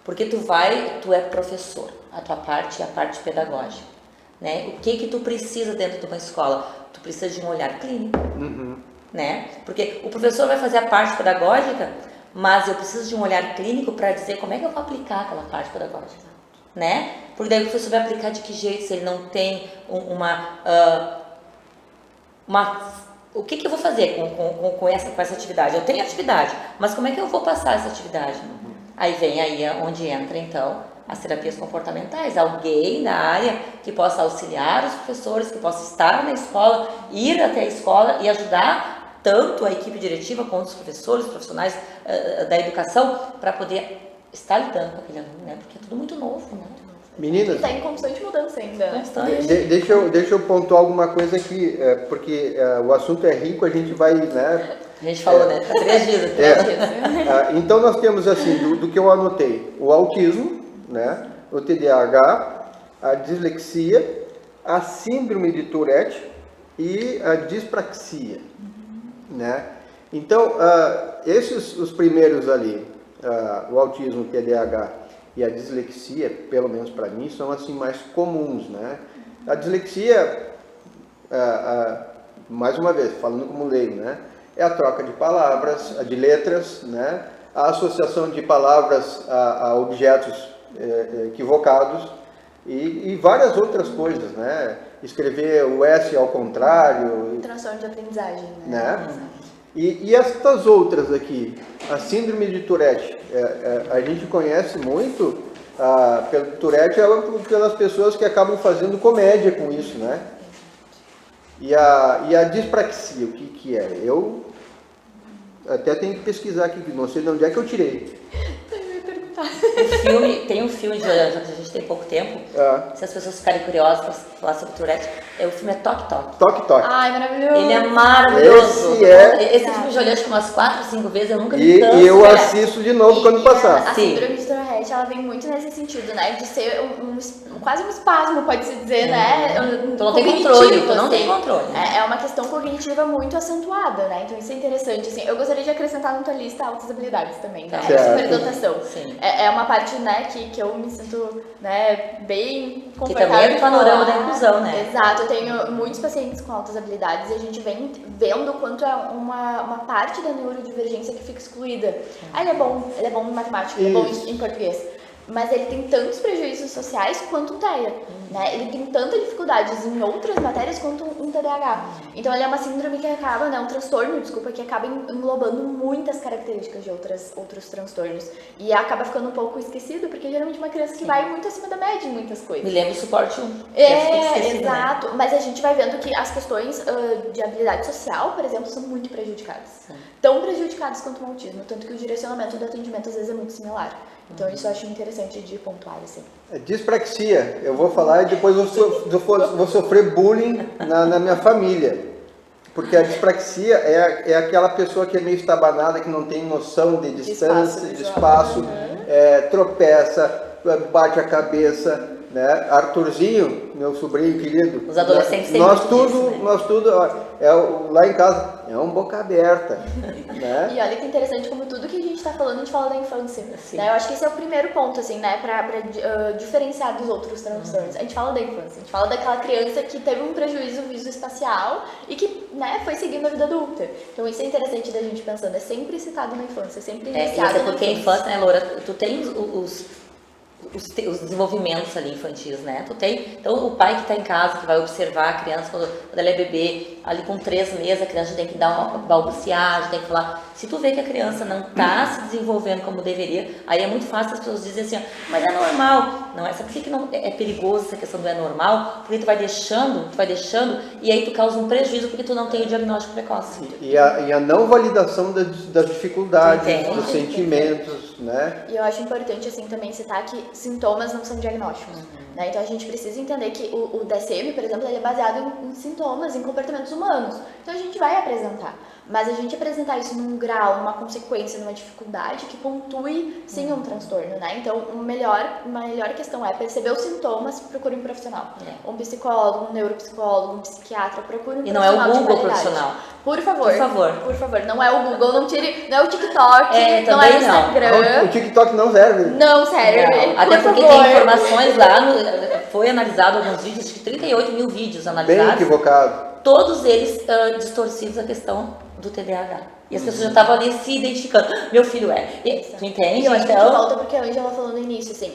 [SPEAKER 2] Porque tu é professor, a tua parte é a parte pedagógica, né? O que tu precisa dentro de uma escola? Tu precisa de um olhar clínico. Né? Porque o professor vai fazer a parte pedagógica, mas eu preciso de um olhar clínico para dizer como é que eu vou aplicar aquela parte pedagógica, né? Porque daí o professor vai aplicar de que jeito, se ele não tem o que eu vou fazer com essa atividade? Eu tenho atividade, mas como é que eu vou passar essa atividade? Aí vem onde entra então as terapias comportamentais, alguém da área que possa auxiliar os professores, que possa estar na escola, ir até a escola e ajudar tanto a equipe diretiva quanto os professores, os profissionais da educação, para poder estar lidando com aquele aluno, né? Porque é tudo muito novo, né?
[SPEAKER 1] Meninas,
[SPEAKER 3] Está em constante mudança ainda.
[SPEAKER 2] Constante.
[SPEAKER 1] deixa eu pontuar alguma coisa aqui, porque o assunto é rico, a gente vai, né?
[SPEAKER 2] A gente falou, né? 3 dias.
[SPEAKER 1] Então nós temos assim, do que eu anotei, o autismo, né? O TDAH, a dislexia, a síndrome de Tourette e a dispraxia, né? Então, esses os primeiros ali, o autismo, o TDAH e a dislexia, pelo menos para mim, são assim mais comuns, né? A dislexia, mais uma vez, falando como leigo, né? É a troca de palavras, de letras, né? A associação de palavras a objetos equivocados e várias outras coisas, né? Escrever o S ao contrário.
[SPEAKER 3] Transtorno de aprendizagem,
[SPEAKER 1] né? E estas outras aqui, a síndrome de Tourette, a gente conhece muito pelo Tourette pelas pessoas que acabam fazendo comédia com isso, né? E a dispraxia, o que é? Eu até tenho que pesquisar aqui, não sei de onde é que eu tirei.
[SPEAKER 2] Tem um filme de a gente tem pouco tempo, se as pessoas ficarem curiosas para falar sobre Tourette, o filme é Toque Toque.
[SPEAKER 1] Toque Toque.
[SPEAKER 3] Ai, maravilhoso.
[SPEAKER 2] Ele é maravilhoso. Esse filme eu já olhei acho que umas 4, 5 vezes, eu nunca me canso.
[SPEAKER 1] E eu assisto de novo quando passar.
[SPEAKER 3] A síndrome de Tourette, ela vem muito nesse sentido, né? De ser quase um espasmo, pode-se dizer, né?
[SPEAKER 2] Tu não tem controle, tu não tem controle.
[SPEAKER 3] É uma questão cognitiva muito acentuada, né? Então isso é interessante, assim. Eu gostaria de acrescentar na tua lista altas habilidades também, né? Superdotação.
[SPEAKER 2] Sim.
[SPEAKER 3] É uma parte, né, que eu me sinto, né, bem confortável.
[SPEAKER 2] Que também é do panorama da inclusão, né?
[SPEAKER 3] Exato, eu tenho muitos pacientes com altas habilidades e a gente vem vendo o quanto é uma parte da neurodivergência que fica excluída. Ele é bom em matemática, ele é bom em português. mas ele tem tantos prejuízos sociais quanto um TEA, né? Ele tem tantas dificuldades em outras matérias quanto um TDAH. Então ele é uma síndrome que acaba, né, um transtorno, desculpa, que acaba englobando muitas características de outros transtornos. E acaba ficando um pouco esquecido, porque geralmente é uma criança que vai muito acima da média em muitas coisas.
[SPEAKER 2] Me lembro do suporte 1.
[SPEAKER 3] Exato. Né? Mas a gente vai vendo que as questões de habilidade social, por exemplo, são muito prejudicadas. Tão prejudicadas quanto o autismo, tanto que o direcionamento do atendimento às vezes é muito similar. Então isso eu acho interessante de pontuar, assim.
[SPEAKER 1] Dispraxia, eu vou falar e depois vou sofrer bullying na minha família. Porque a dispraxia é aquela pessoa que é meio estabanada, que não tem noção de distância, de espaço, tropeça, bate a cabeça, né? Arthurzinho, meu sobrinho querido.
[SPEAKER 2] Os adolescentes têm
[SPEAKER 1] nós
[SPEAKER 2] muito disso, né?
[SPEAKER 1] nós tudo, lá em casa, é um boca aberta. Né?
[SPEAKER 3] E olha que interessante como tudo que a gente está falando, a gente fala da infância. Né? Eu acho que esse é o primeiro ponto, assim, né, para diferenciar dos outros transtornos. A gente fala da infância, a gente fala daquela criança que teve um prejuízo visoespacial e que, né, foi seguindo a vida adulta. Então isso é interessante da gente pensando, é sempre citado na infância, sempre iniciado
[SPEAKER 2] até porque a infância, né, Laura, tu tem os desenvolvimentos ali infantis, né? Então o pai que está em casa, que vai observar a criança quando ela é bebê, ali com 3 meses, a criança já tem que dar uma balbuciar, já tem que falar. Se tu vê que a criança não está se desenvolvendo como deveria, aí é muito fácil as pessoas dizerem assim, mas é normal. Não, sabe por que não é perigoso essa questão do é normal? Porque tu vai deixando, e aí tu causa um prejuízo porque tu não tem o diagnóstico precoce.
[SPEAKER 1] E a não validação das dificuldades, dos sentimentos, né?
[SPEAKER 3] E eu acho importante, assim, também citar que sintomas não são diagnósticos, né? Então a gente precisa entender que o DSM, por exemplo, ele é baseado em sintomas, em comportamentos humanos. Então a gente vai apresentar. Mas a gente apresentar isso num grau, numa consequência, numa dificuldade que pontue sim um transtorno, né? Então, uma melhor questão é perceber os sintomas, procure um profissional. Um psicólogo, um neuropsicólogo, um psiquiatra, procure um profissional.
[SPEAKER 2] E não é o Google profissional.
[SPEAKER 3] Por favor.
[SPEAKER 2] Por favor.
[SPEAKER 3] Não é o Google, não é o TikTok, não é o Instagram.
[SPEAKER 1] O TikTok não serve.
[SPEAKER 3] Não serve.
[SPEAKER 2] Não. Até porque tem informações lá, foi analisado alguns vídeos, 38 mil vídeos analisados.
[SPEAKER 1] Bem equivocado.
[SPEAKER 2] Todos eles distorcidos a questão do TDAH. E as pessoas já estavam ali se identificando. Meu filho é. Tu entende?
[SPEAKER 3] E eu acho que volta porque a Angela falou no início, assim,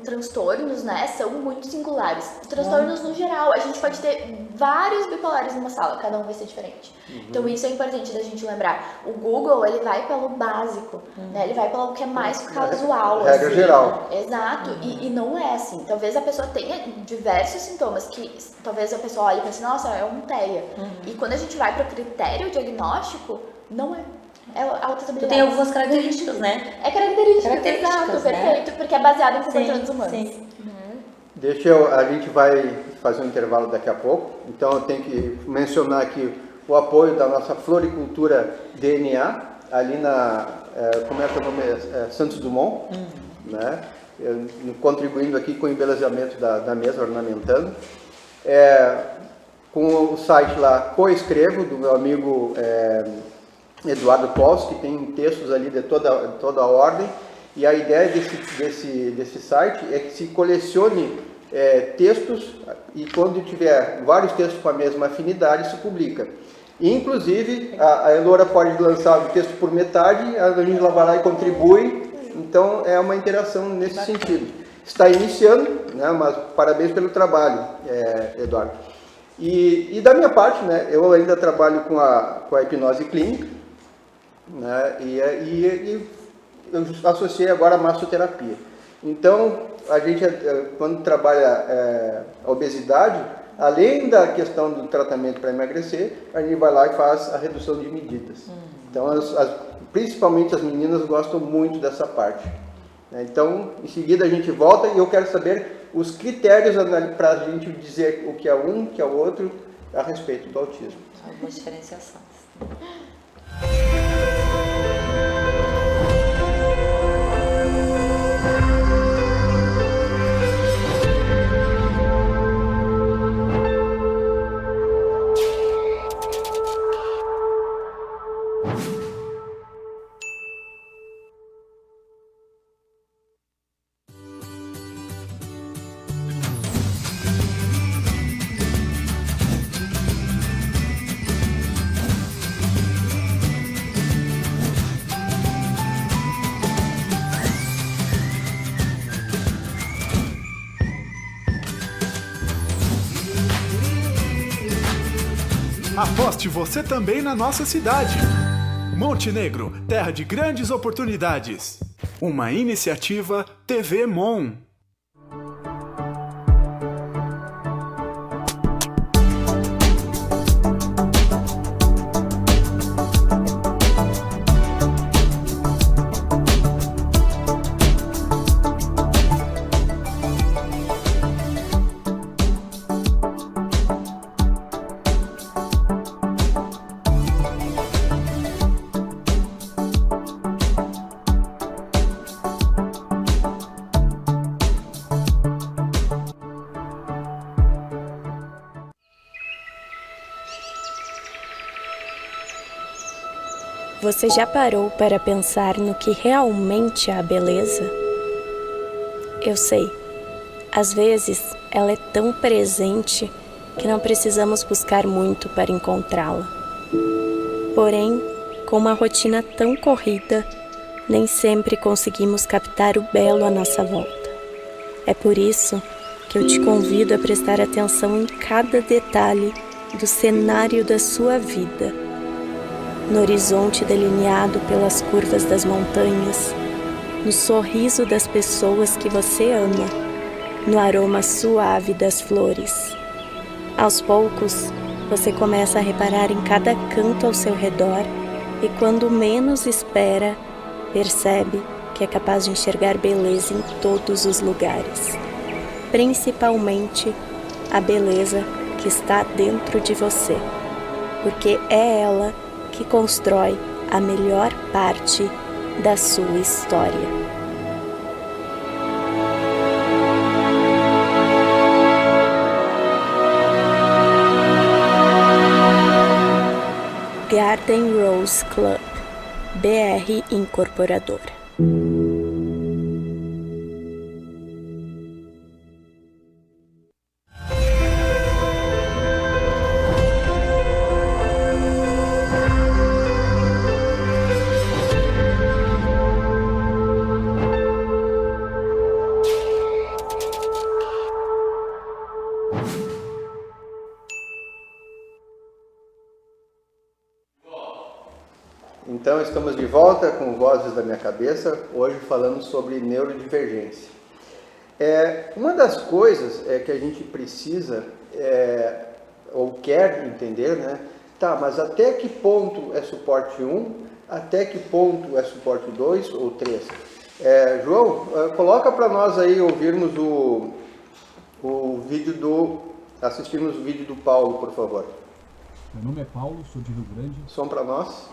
[SPEAKER 3] transtornos, né, são muito singulares. Transtornos no geral, a gente pode ter vários bipolares numa sala, cada um vai ser diferente. Então isso é importante da gente lembrar. O Google, ele vai pelo básico, né, ele vai pelo que é mais casual.
[SPEAKER 1] Regra
[SPEAKER 3] assim.
[SPEAKER 1] geral.
[SPEAKER 3] Exato, e não é assim. Talvez a pessoa tenha diversos sintomas que talvez a pessoa olhe e pense, nossa, é um TEA. E quando a gente vai para o critério diagnóstico, não é. É autostabilidade.
[SPEAKER 2] Tu tem algumas características, né?
[SPEAKER 3] É características, exato, perfeito,
[SPEAKER 2] né?
[SPEAKER 3] porque é baseado em comportamentos humanos.
[SPEAKER 2] Sim.
[SPEAKER 1] A gente vai fazer um intervalo daqui a pouco, então eu tenho que mencionar aqui o apoio da nossa floricultura DNA, ali como é que é o nome? Santos Dumont, né? Contribuindo aqui com o embelezamento da mesa, ornamentando. Com o site lá Coescrevo, do meu amigo Eduardo Pols, que tem textos ali de toda a ordem, e a ideia desse site é que se colecione textos, e quando tiver vários textos com a mesma afinidade, se publica. E, inclusive, a Elora pode lançar o texto por metade, a Angela vai lá e contribui, então é uma interação nesse sentido. Está iniciando, né, mas parabéns pelo trabalho, Eduardo. E da minha parte, né, eu ainda trabalho com a hipnose clínica, né, e eu associei agora a massoterapia. Então, a gente, quando trabalha a obesidade, além da questão do tratamento para emagrecer, a gente vai lá e faz a redução de medidas. Então, principalmente as meninas gostam muito dessa parte. Então, em seguida a gente volta e eu quero saber os critérios para a gente dizer o que é um, o que é o outro, a respeito do autismo.
[SPEAKER 2] Algumas diferenciações.
[SPEAKER 5] Aposte você também na nossa cidade. Montenegro, terra de grandes oportunidades. Uma iniciativa TV Mon.
[SPEAKER 6] Você já parou para pensar no que realmente é a beleza? Eu sei, às vezes ela é tão presente que não precisamos buscar muito para encontrá-la. Porém, com uma rotina tão corrida, nem sempre conseguimos captar o belo à nossa volta. É por isso que eu te convido a prestar atenção em cada detalhe do cenário da sua vida. No horizonte delineado pelas curvas das montanhas, no sorriso das pessoas que você ama, no aroma suave das flores. Aos poucos, você começa a reparar em cada canto ao seu redor e quando menos espera, percebe que é capaz de enxergar beleza em todos os lugares. Principalmente a beleza que está dentro de você, porque é ela que constrói a melhor parte da sua história. Garden Rose Club, BR Incorporadora.
[SPEAKER 1] Então estamos de volta com Vozes da Minha Cabeça, hoje falando sobre neurodivergência. Uma das coisas que a gente precisa ou quer entender, né? Tá, mas até que ponto é suporte 1, até que ponto é suporte 2 ou 3? João, coloca para nós aí ouvirmos assistirmos o vídeo do Paulo, por favor.
[SPEAKER 7] Meu nome é Paulo, sou de Rio Grande.
[SPEAKER 1] Som para nós.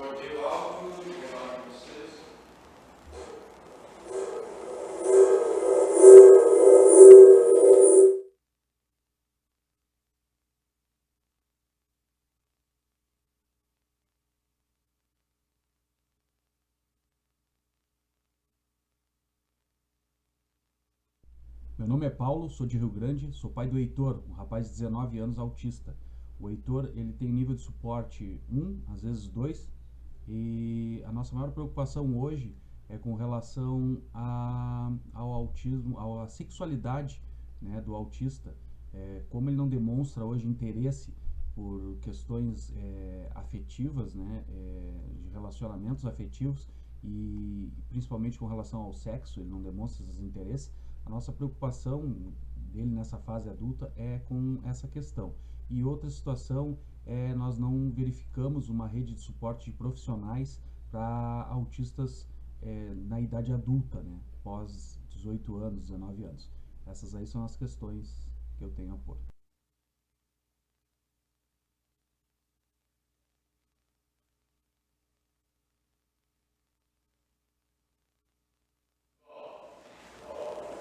[SPEAKER 7] Meu nome é Paulo, sou de Rio Grande, sou pai do Heitor, um rapaz de 19 anos autista. O Heitor, ele tem nível de suporte 1, às vezes 2, e a nossa maior preocupação hoje é com relação ao autismo, à sexualidade, né, do autista, como ele não demonstra hoje interesse por questões afetivas, né, de relacionamentos afetivos e principalmente com relação ao sexo, ele não demonstra esses interesses. A nossa preocupação dele nessa fase adulta é com essa questão. E outra situação nós não verificamos uma rede de suporte de profissionais para autistas na idade adulta, né, pós 18 anos, 19 anos. Essas aí são as questões que eu tenho a pôr.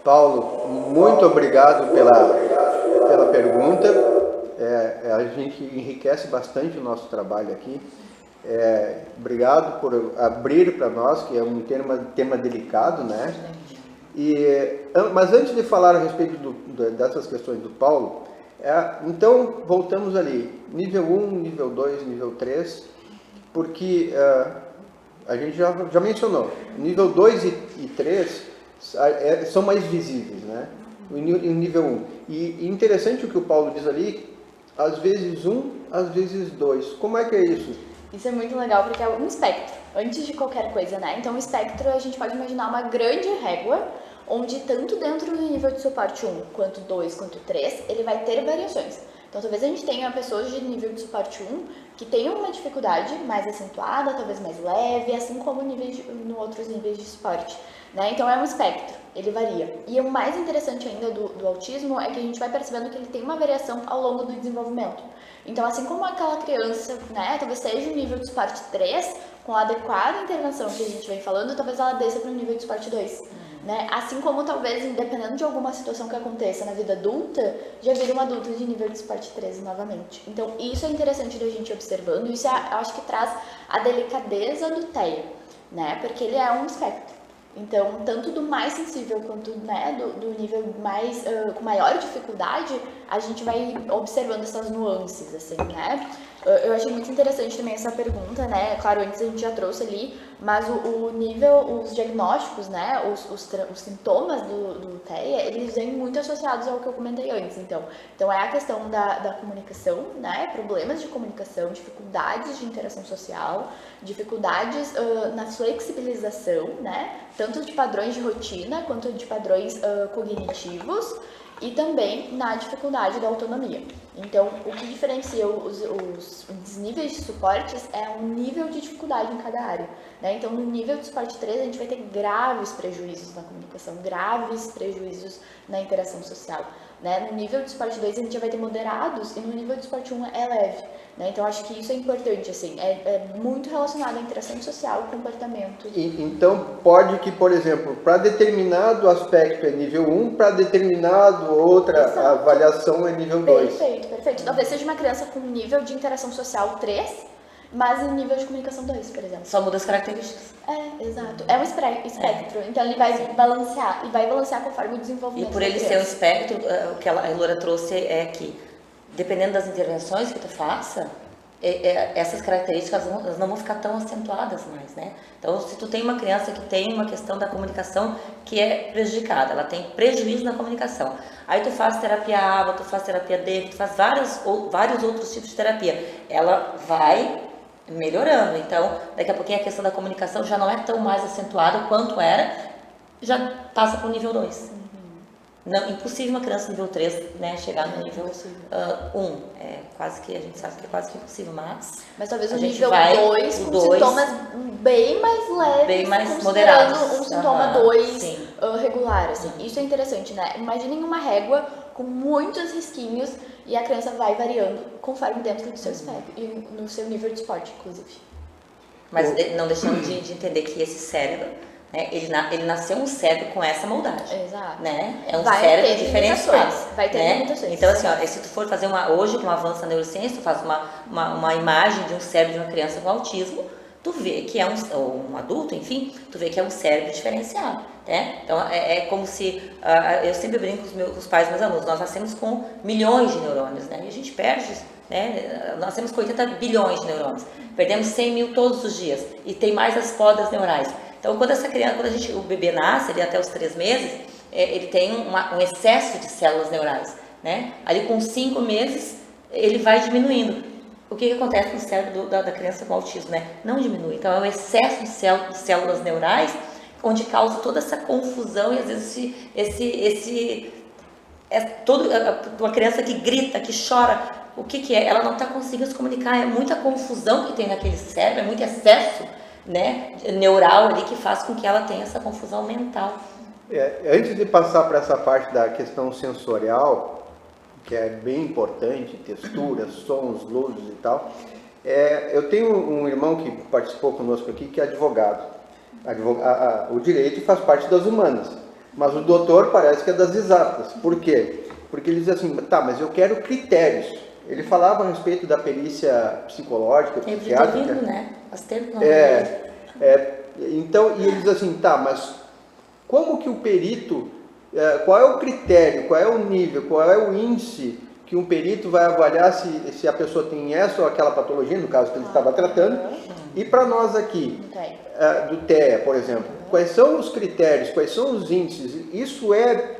[SPEAKER 1] Paulo, muito obrigado pela pergunta. A gente enriquece bastante o nosso trabalho aqui. Obrigado por abrir para nós, que é um tema delicado, né? Mas antes de falar a respeito dessas questões do Paulo, então voltamos ali, nível 1, nível 2, nível 3, porque a gente já mencionou, nível 2 e 3 são mais visíveis, né? O nível 1. E interessante o que o Paulo diz ali, às vezes 1, às vezes 2. Como é que é isso?
[SPEAKER 3] Isso é muito legal porque é um espectro, antes de qualquer coisa, né? Então, o espectro, a gente pode imaginar uma grande régua, onde tanto dentro do nível de suporte 1, quanto 2, quanto 3, ele vai ter variações. Então, talvez a gente tenha pessoas de nível de suporte 1 que tenham uma dificuldade mais acentuada, talvez mais leve, assim como no outros níveis de suporte, né? Então, é um espectro, ele varia. E o mais interessante ainda do autismo é que a gente vai percebendo que ele tem uma variação ao longo do desenvolvimento. Então, assim como aquela criança, né, talvez seja um nível de suporte 3, com a adequada intervenção que a gente vem falando, talvez ela desça para o nível de suporte 2. Né? Assim como talvez, dependendo de alguma situação que aconteça na vida adulta, já vira um adulto de nível de suporte 13 novamente. Então, isso é interessante da gente observando, isso eu acho que traz a delicadeza do TEA, né? Porque ele é um espectro. Então, tanto do mais sensível quanto, né, do nível mais, com maior dificuldade, a gente vai observando essas nuances, assim, né? Eu achei muito interessante também essa pergunta, né? Claro, antes a gente já trouxe ali, mas o nível, os diagnósticos, né? Os sintomas do TEA, eles vêm muito associados ao que eu comentei antes. Então é a questão da comunicação, né? Problemas de comunicação, dificuldades de interação social, dificuldades na flexibilização, né? Tanto de padrões de rotina quanto de padrões cognitivos. E também na dificuldade da autonomia. Então, o que diferencia os níveis de suportes é um nível de dificuldade em cada área, né? Então, no nível de suporte 3, a gente vai ter graves prejuízos na comunicação, graves prejuízos na interação social, né? No nível de suporte 2, a gente já vai ter moderados e no nível de suporte 1 é leve, né? Então, acho que isso é importante, assim, é muito relacionado à interação social, comportamento.
[SPEAKER 1] Então, pode que, por exemplo, para determinado aspecto é nível 1, para determinado outra
[SPEAKER 3] Exato.
[SPEAKER 1] avaliação é nível 2.
[SPEAKER 3] Perfeito. Talvez seja uma criança com nível de interação social 3, mas em nível de comunicação 2, por exemplo.
[SPEAKER 2] Só muda as características.
[SPEAKER 3] Exato. É um espectro. Então ele vai balancear, e vai balancear conforme o desenvolvimento.
[SPEAKER 2] E por ele ser um espectro, o que a Elora trouxe é que, dependendo das intervenções que tu faça, essas características elas não vão ficar tão acentuadas mais, né? Então, se tu tem uma criança que tem uma questão da comunicação que é prejudicada, ela tem prejuízo na comunicação, aí tu faz terapia ABA, tu faz terapia D, tu faz vários outros tipos de terapia, ela vai melhorando. Então, daqui a pouquinho a questão da comunicação já não é tão mais acentuada quanto era, já passa para o nível 2. Não, impossível uma criança nível 3, né, chegar no nível 1. É quase que, a gente sabe que é quase que impossível, mas
[SPEAKER 3] talvez o
[SPEAKER 2] a gente
[SPEAKER 3] nível
[SPEAKER 2] vai
[SPEAKER 3] 2 com sintomas bem mais leves,
[SPEAKER 2] bem mais
[SPEAKER 3] considerando
[SPEAKER 2] moderados.
[SPEAKER 3] um sintoma 2
[SPEAKER 2] Sim.
[SPEAKER 3] regular, assim. Isso é interessante, né? Imaginem uma régua com muitos risquinhos e a criança vai variando conforme dentro do seu espectro e no seu nível de suporte, inclusive.
[SPEAKER 2] Mas não deixando de entender que esse cérebro, né, ele nasceu um cérebro com essa moldagem.
[SPEAKER 3] Exato.
[SPEAKER 2] Né? É um
[SPEAKER 3] Vai
[SPEAKER 2] cérebro
[SPEAKER 3] ter
[SPEAKER 2] diferenciado.
[SPEAKER 3] limitações, vai ter
[SPEAKER 2] né?
[SPEAKER 3] limitações.
[SPEAKER 2] Então, assim, ó, se tu for fazer hoje, com o avanço da neurociência, tu faz uma imagem de um cérebro de uma criança com autismo, tu vê que é ou um adulto, enfim, tu vê que é um cérebro diferenciado. Né? Então, é como se, eu sempre brinco com os pais dos meus alunos, nós nascemos com milhões de neurônios, né? E a gente perde, né? Nós temos com 80 bilhões de neurônios, perdemos 100 mil todos os dias, e tem mais as podas neurais. Então, quando essa criança, o bebê nasce, ele até os 3 meses, ele tem um excesso de células neurais, né? Ali com 5 meses, ele vai diminuindo. O que acontece no cérebro da criança com autismo, né? Não diminui. Então, é um excesso de células neurais, onde causa toda essa confusão e às vezes uma criança que grita, que chora, o que é? Ela não está conseguindo se comunicar, é muita confusão que tem naquele cérebro, é muito excesso, né, neural ali que faz com que ela tenha essa confusão mental.
[SPEAKER 1] Antes de passar para essa parte da questão sensorial, que é bem importante, texturas, sons, luzes e tal, eu tenho um irmão que participou conosco aqui, que é advogado. O direito faz parte das humanas, mas o doutor parece que é das exatas. Por quê? Porque ele diz assim, tá, mas eu quero critérios. Ele falava a respeito da perícia psicológica, psiquiátrica.
[SPEAKER 2] Tem vindo, né? Faz tempo não.
[SPEAKER 1] Então, e ele diz assim, tá, mas como que o perito, qual é o critério, qual é o nível, qual é o índice que um perito vai avaliar se a pessoa tem essa ou aquela patologia, no caso que ele estava tratando, e para nós aqui, do TEA, por exemplo, quais são os critérios, quais são os índices? Isso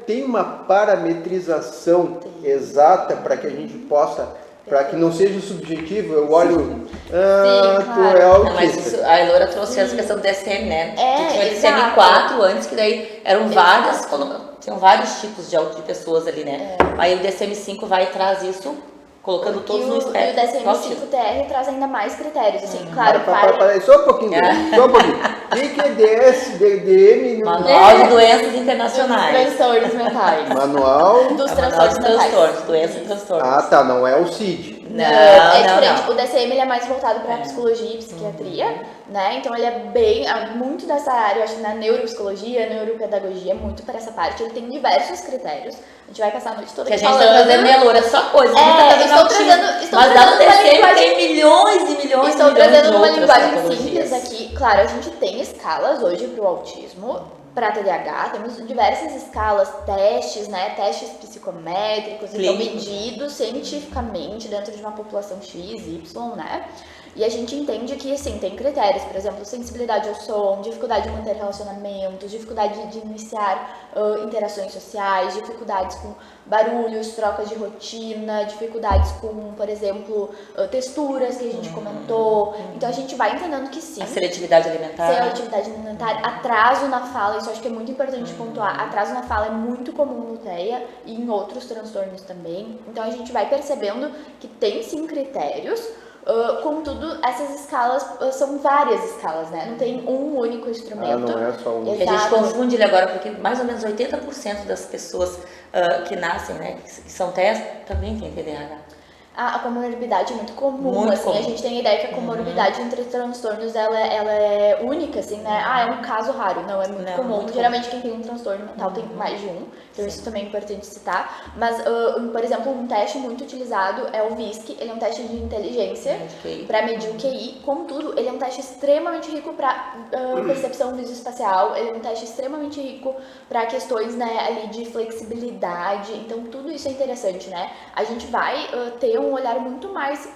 [SPEAKER 1] tem uma parametrização exata para que a gente possa Para que não seja subjetivo, eu olho, tu
[SPEAKER 3] claro.
[SPEAKER 1] é
[SPEAKER 2] Não, mas
[SPEAKER 1] autista.
[SPEAKER 2] isso, a Elora trouxe essa questão do DSM, né?
[SPEAKER 3] É,
[SPEAKER 2] Tinha o
[SPEAKER 3] exato.
[SPEAKER 2] DSM-4 antes, que daí eram várias, tinham vários tipos de pessoas ali, né? Aí o DSM-5 vai e traz isso, colocando todos no
[SPEAKER 3] E o
[SPEAKER 2] espectro do autismo.
[SPEAKER 3] DSM-5-TR traz ainda mais critérios, assim, claro,
[SPEAKER 1] Para, só um pouquinho, só um pouquinho. O que é DSM?
[SPEAKER 2] Manual de Doenças Internacionais.
[SPEAKER 3] transtornos mentais.
[SPEAKER 1] Manual.
[SPEAKER 3] Dos
[SPEAKER 2] É o manual
[SPEAKER 3] transtornos
[SPEAKER 2] de
[SPEAKER 3] mentais.
[SPEAKER 2] transtornos, doenças e transtornos.
[SPEAKER 1] Ah, tá, não é o CID.
[SPEAKER 2] Não,
[SPEAKER 3] é diferente.
[SPEAKER 2] não.
[SPEAKER 3] O DSM ele é mais voltado para psicologia e psiquiatria, né? Então ele é muito dessa área, eu acho que na neuropsicologia, neuropedagogia, muito para essa parte. Ele tem diversos critérios. A gente vai passar a noite toda
[SPEAKER 2] Que a
[SPEAKER 3] aqui
[SPEAKER 2] gente tá
[SPEAKER 3] falando.
[SPEAKER 2] trazendo, né, Loura? Só coisa. A gente tá trazendo
[SPEAKER 3] estou
[SPEAKER 2] autismo.
[SPEAKER 3] estou
[SPEAKER 2] Mas lá no
[SPEAKER 3] trazendo uma
[SPEAKER 2] DSM
[SPEAKER 3] linguagem-
[SPEAKER 2] tem milhões e milhões
[SPEAKER 3] Estou
[SPEAKER 2] e milhões
[SPEAKER 3] trazendo
[SPEAKER 2] de
[SPEAKER 3] uma
[SPEAKER 2] outras
[SPEAKER 3] linguagem
[SPEAKER 2] patologias.
[SPEAKER 3] simples aqui. Claro, a gente tem escalas hoje para o autismo, para TDAH, temos diversas escalas, testes, né? Testes psicométricos, então
[SPEAKER 2] Clínicos.
[SPEAKER 3] medidos cientificamente dentro de uma população X, Y, né? E a gente entende que, assim, tem critérios, por exemplo, sensibilidade ao som, dificuldade de manter relacionamentos, dificuldade de iniciar interações sociais, dificuldades com barulhos, trocas de rotina, dificuldades com, por exemplo, texturas que a gente comentou. Então a gente vai entendendo que sim.
[SPEAKER 2] A seletividade alimentar.
[SPEAKER 3] Seletividade alimentar, atraso na fala, isso eu acho que é muito importante pontuar. Atraso na fala é muito comum no TEA e em outros transtornos também. Então a gente vai percebendo que tem sim critérios. Contudo, essas escalas são várias escalas, né? Não tem um único instrumento.
[SPEAKER 1] Não é só um.
[SPEAKER 2] E a gente
[SPEAKER 3] Exato.
[SPEAKER 2] confunde ele agora, porque mais ou menos 80% das pessoas que nascem, né, que são TEAs, também tem TDAH.
[SPEAKER 3] A comorbidade é muito comum,
[SPEAKER 2] Muito
[SPEAKER 3] assim,
[SPEAKER 2] comum.
[SPEAKER 3] a gente tem a ideia que a comorbidade entre transtornos, ela é única, assim, né? É um caso raro, não, é muito
[SPEAKER 2] Não,
[SPEAKER 3] comum.
[SPEAKER 2] muito
[SPEAKER 3] Geralmente quem tem um transtorno mental tem mais de um, então isso também é importante citar. Mas, por exemplo, um teste muito utilizado é o VISC, ele é um teste de inteligência para medir o QI. Contudo, ele é um teste extremamente rico para percepção visoespacial, ele é um teste extremamente rico para questões, né, ali de flexibilidade, então tudo isso é interessante, né? A gente vai ter um olhar muito mais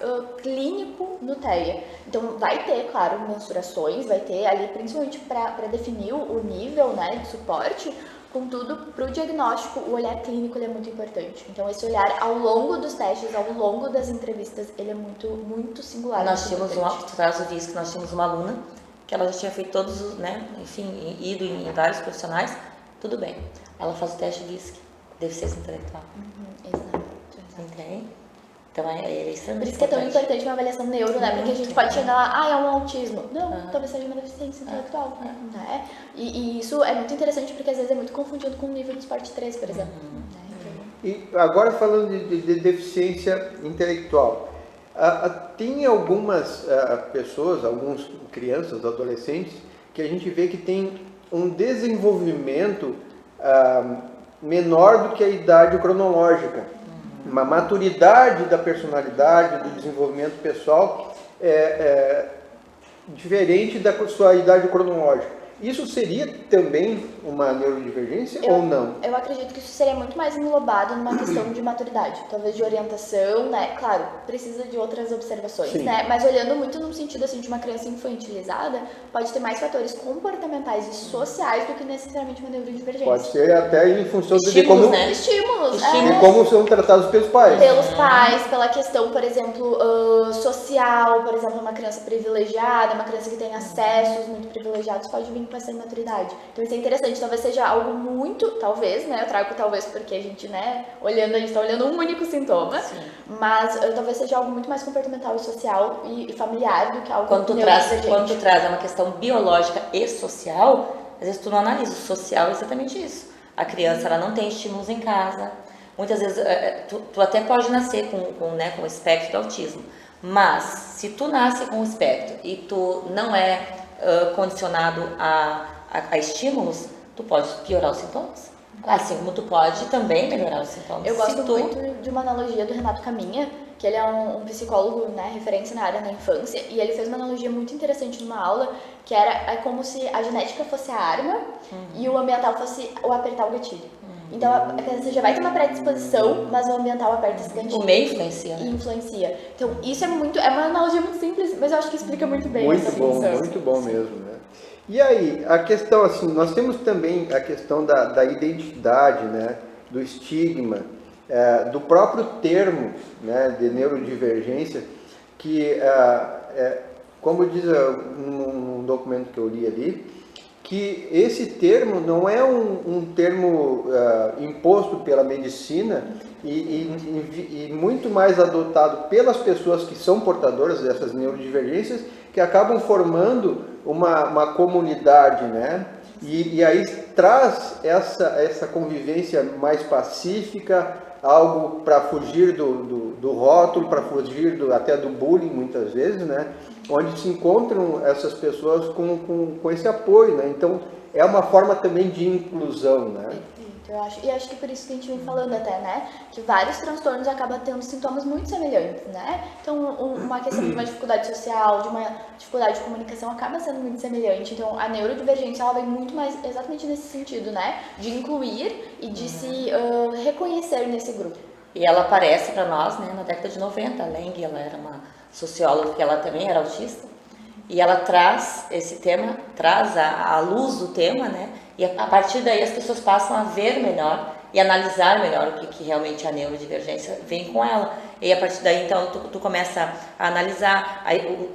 [SPEAKER 3] clínico no TEA. Então vai ter, claro, mensurações, vai ter ali principalmente para definir o nível, né, de suporte. Contudo, para o diagnóstico, o olhar clínico ele é muito importante. Então esse olhar ao longo dos testes, ao longo das entrevistas, ele é muito, muito singular.
[SPEAKER 2] Nós
[SPEAKER 3] muito
[SPEAKER 2] tínhamos
[SPEAKER 3] importante.
[SPEAKER 2] tu traz o VISC, nós tínhamos uma aluna que ela já tinha feito todos os, né, enfim, ido em vários profissionais, tudo bem. Ela faz o teste VISC, deficiência intelectual.
[SPEAKER 3] Exato.
[SPEAKER 2] Entende? Então é extremamente
[SPEAKER 3] Por isso que é tão importante uma avaliação neuro, né? Porque a gente pode chegar lá, é um autismo. Não, talvez seja uma deficiência intelectual, né? E isso é muito interessante porque às vezes é muito confundido com o nível de esporte 3, por exemplo. Né?
[SPEAKER 1] E agora falando de deficiência intelectual, tem algumas pessoas, algumas crianças, adolescentes, que a gente vê que tem um desenvolvimento menor do que a idade cronológica. Uma maturidade da personalidade, do desenvolvimento pessoal diferente da sua idade cronológica. Isso seria também uma neurodivergência ou não?
[SPEAKER 3] Eu acredito que isso seria muito mais englobado numa questão de maturidade, talvez de orientação, né? Claro, precisa de outras observações,
[SPEAKER 1] Sim.
[SPEAKER 3] né? Mas olhando muito no sentido assim de uma criança infantilizada, pode ter mais fatores comportamentais e sociais do que necessariamente uma neurodivergência.
[SPEAKER 1] Pode ser até em função de
[SPEAKER 2] Estímulos,
[SPEAKER 1] como,
[SPEAKER 2] né?
[SPEAKER 3] Estímulos,
[SPEAKER 1] de como são tratados pelos pais.
[SPEAKER 3] pelos pais, pela questão, por exemplo, social, por exemplo, uma criança privilegiada, uma criança que tem acessos muito privilegiados, pode vir com essa imaturidade. Então isso é interessante, talvez seja algo muito, talvez, né, eu trago talvez porque a gente, né, a gente está olhando um único sintoma, mas talvez seja algo muito mais comportamental e social e familiar do que algo
[SPEAKER 2] Quando tu
[SPEAKER 3] neurodivergente.
[SPEAKER 2] traz uma questão biológica e social, às vezes tu não analisa. O social é exatamente isso. A criança ela não tem estímulos em casa. Muitas vezes tu até pode nascer com o espectro do autismo, mas se tu nasce com o espectro e tu não é condicionado a estímulos, tu pode piorar os sintomas. Assim como tu pode também melhorar os sintomas.
[SPEAKER 3] Eu gosto muito de uma analogia do Renato Caminha, que ele é um psicólogo, né, referência na área da infância, e ele fez uma analogia muito interessante numa aula, que é como se a genética fosse a arma e o ambiental fosse o apertar o gatilho. Então a criança já vai ter uma predisposição, mas o ambiental aperta esse gatilho.
[SPEAKER 2] O meio influencia, né?
[SPEAKER 3] E influencia. Então isso é uma analogia muito simples, mas eu acho que explica muito bem essa função.
[SPEAKER 1] Muito bom mesmo, né? E aí, a questão assim, nós temos também a questão da identidade, né? Do estigma. do próprio termo, né, de neurodivergência, que, como diz num documento que eu li ali, que esse termo não é um termo imposto pela medicina e muito mais adotado pelas pessoas que são portadoras dessas neurodivergências, que acabam formando uma comunidade, né? E aí traz essa convivência mais pacífica, algo para fugir do rótulo, para fugir até do bullying, muitas vezes, né? Onde se encontram essas pessoas com esse apoio, né? Então, é uma forma também de inclusão, né?
[SPEAKER 3] Eu acho que por isso que a gente vem falando até, né? Que vários transtornos acabam tendo sintomas muito semelhantes, né? Então, uma questão de uma dificuldade social, de uma dificuldade de comunicação acaba sendo muito semelhante. Então, a neurodivergência, ela vem muito mais exatamente nesse sentido, né? De incluir e de se reconhecer nesse grupo.
[SPEAKER 2] E ela aparece para nós, né, na década de 90. A Leng, ela era uma socióloga, que ela também era autista. E ela traz esse tema, traz à luz do tema, né? E a partir daí as pessoas passam a ver melhor e analisar melhor o que realmente a neurodivergência vem com ela. E a partir daí, então, tu começa a analisar.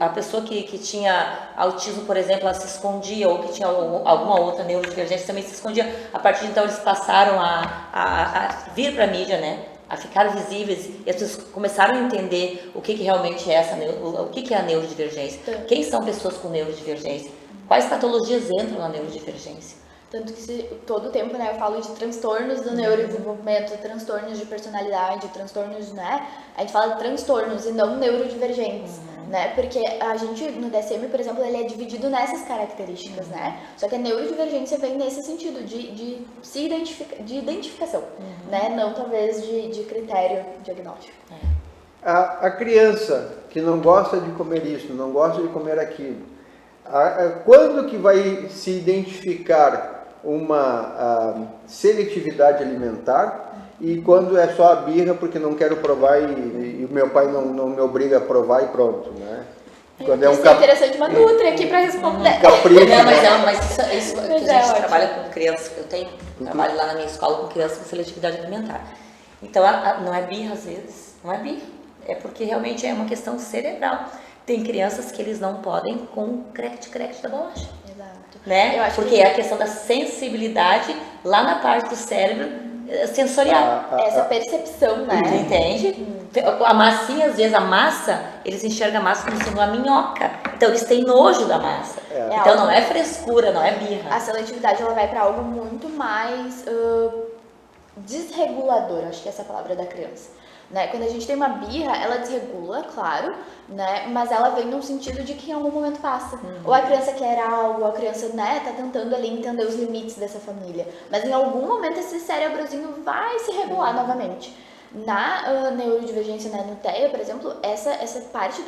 [SPEAKER 2] A pessoa que tinha autismo, por exemplo, ela se escondia, ou que tinha alguma outra neurodivergência também se escondia. A partir de então, eles passaram a vir para a mídia, né? A ficar visíveis, e as pessoas começaram a entender o que realmente é o que é a neurodivergência. Quem são pessoas com neurodivergência? Quais patologias entram na neurodivergência?
[SPEAKER 3] Tanto que todo o tempo, né, eu falo de transtornos do neurodesenvolvimento, transtornos de personalidade, transtornos, né, a gente fala de transtornos e não neurodivergentes, né, porque a gente, no DSM, por exemplo, ele é dividido nessas características, né, só que a neurodivergência vem nesse sentido, de identificação, né, não talvez de critério diagnóstico.
[SPEAKER 1] A criança que não gosta de comer isso, não gosta de comer aquilo, quando que vai se identificar uma seletividade alimentar e quando é só a birra porque não quero provar e o meu pai não me obriga a provar e pronto, né? Quando é
[SPEAKER 3] interessante uma Nutri aqui para responder.
[SPEAKER 1] Capricho,
[SPEAKER 2] mas isso que a gente trabalha com crianças, eu trabalho lá na minha escola com crianças com seletividade alimentar. Então, não é birra às vezes, não é birra, é porque realmente é uma questão cerebral. Tem crianças que eles não podem com o crect da bolacha.
[SPEAKER 3] Exato.
[SPEAKER 2] Né? Porque é a questão da sensibilidade lá na parte do cérebro sensorial.
[SPEAKER 3] Essa percepção, né?
[SPEAKER 2] Entende? A massinha, às vezes, a massa, eles enxergam a massa como sendo uma minhoca. Então, eles têm nojo da massa. Então, não é frescura, não é birra.
[SPEAKER 3] A seletividade, ela vai para algo muito mais desregulador, acho que essa é a palavra da criança. Né? Quando a gente tem uma birra, ela desregula, claro, né? Mas ela vem num sentido de que em algum momento passa. Ou a criança quer algo, a criança, né, tá tentando ali entender os limites dessa família. Mas em algum momento esse cérebrozinho vai se regular novamente. Na neurodivergência, né, no TEA, por exemplo, essa parte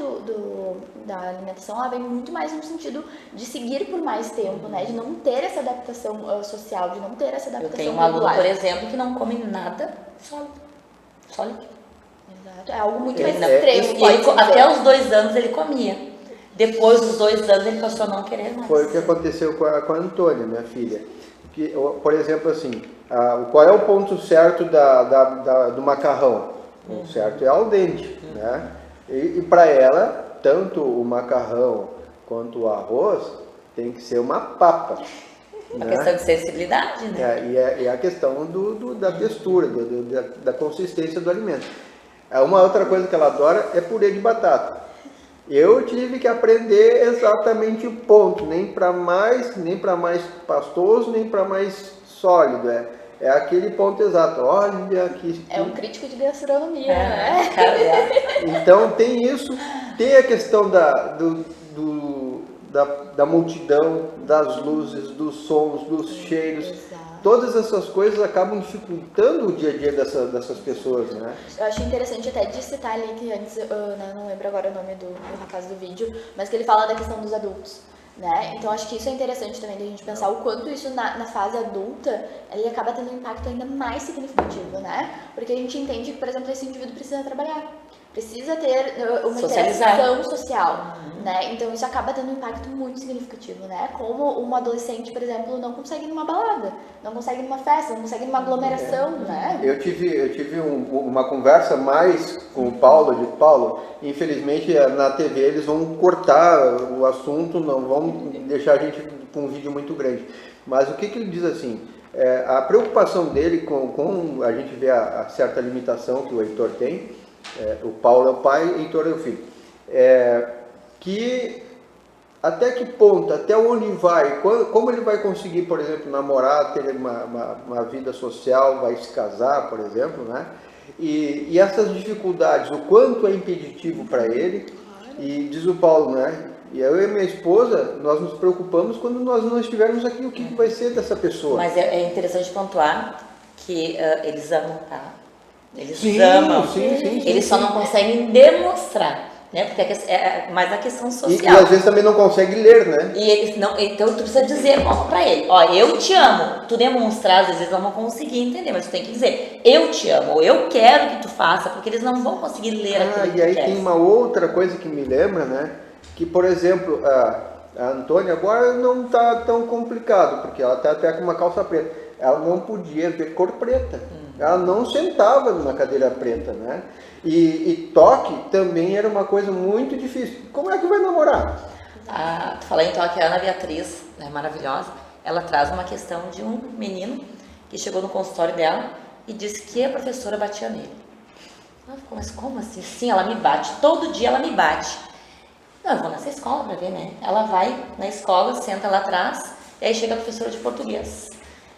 [SPEAKER 3] da alimentação, ela vem muito mais no sentido de seguir por mais tempo, né? De não ter essa adaptação social, de não ter essa adaptação.
[SPEAKER 2] Eu tenho um aluno, por exemplo, que não come nada sólido.
[SPEAKER 3] Exato, é algo muito mais extremo.
[SPEAKER 2] Até os 2 anos ele comia. Depois dos 2 anos ele passou a não querer mais.
[SPEAKER 1] Foi o que aconteceu com a Antônia, minha filha. Que, por exemplo, assim, qual é o ponto certo do macarrão? O certo é al dente, né? E para ela, tanto o macarrão quanto o arroz tem que ser uma papa.
[SPEAKER 2] A questão de sensibilidade, né?
[SPEAKER 1] E a questão da textura, da consistência do alimento. Uma outra coisa que ela adora é purê de batata. Eu tive que aprender exatamente o ponto, nem para mais pastoso, nem para mais sólido. É aquele ponto exato. Olha aqui.
[SPEAKER 3] É um crítico de gastronomia, né?
[SPEAKER 1] Então tem isso, tem a questão da multidão, das luzes, dos sons, dos cheiros.
[SPEAKER 3] Exato.
[SPEAKER 1] Todas essas coisas acabam dificultando o dia a dia dessas pessoas, né?
[SPEAKER 3] Eu acho interessante até de citar ali que antes, não lembro agora o nome do rapaz do vídeo, mas que ele fala da questão dos adultos, né? Então acho que isso é interessante também da gente pensar o quanto isso na fase adulta, ele acaba tendo um impacto ainda mais significativo, né? Porque a gente entende que, por exemplo, esse indivíduo precisa trabalhar. precisa ter uma
[SPEAKER 2] Socializar.
[SPEAKER 3] interação social, né? Então isso acaba tendo um impacto muito significativo, né? Como um adolescente, por exemplo, não consegue ir numa balada, não consegue ir numa festa, não consegue ir numa aglomeração, né?
[SPEAKER 1] Eu tive uma conversa mais com o Paulo, de Paulo, infelizmente na TV eles vão cortar o assunto, não vão deixar a gente com um vídeo muito grande. Mas o que ele diz assim, a preocupação dele com a gente vê a certa limitação que o Heitor tem, o Paulo é o pai, o Heitor é o filho, que até que ponto, até onde vai, como ele vai conseguir, por exemplo, namorar, ter uma vida social, vai se casar, por exemplo, né? E essas dificuldades, o quanto é impeditivo para ele, e diz o Paulo, né? E eu e minha esposa, nós nos preocupamos quando nós não estivermos aqui, o que vai ser dessa pessoa.
[SPEAKER 2] Mas é interessante pontuar que eles amam, tá? Eles
[SPEAKER 1] Sim,
[SPEAKER 2] amam.
[SPEAKER 1] sim,
[SPEAKER 2] Eles só não conseguem demonstrar, né? Porque é mais a questão
[SPEAKER 1] E
[SPEAKER 2] social.
[SPEAKER 1] às vezes também não consegue ler, né?
[SPEAKER 2] E eles não, então tu precisa dizer pra ele, ó, eu te amo. Tu demonstrar, às vezes eles não vão conseguir entender, mas tu tem que dizer, eu te amo, ou eu quero que tu faça, porque eles não vão conseguir ler aquilo que
[SPEAKER 1] E aí
[SPEAKER 2] tu quer.
[SPEAKER 1] tem uma outra coisa que me lembra, né? Que, por exemplo, a Antônia agora não está tão complicado, porque ela está até com uma calça preta. Ela não podia ver cor preta. Ela não sentava numa cadeira preta, né? E toque também era uma coisa muito difícil. Como é que vai namorar?
[SPEAKER 2] Falei então que a Ana Beatriz, né, maravilhosa, ela traz uma questão de um menino que chegou no consultório dela e disse que a professora batia nele. Ela ficou, mas como assim? Sim, ela me bate, todo dia ela me bate. Não, eu vou nessa escola pra ver, né? Ela vai na escola, senta lá atrás, e aí chega a professora de português.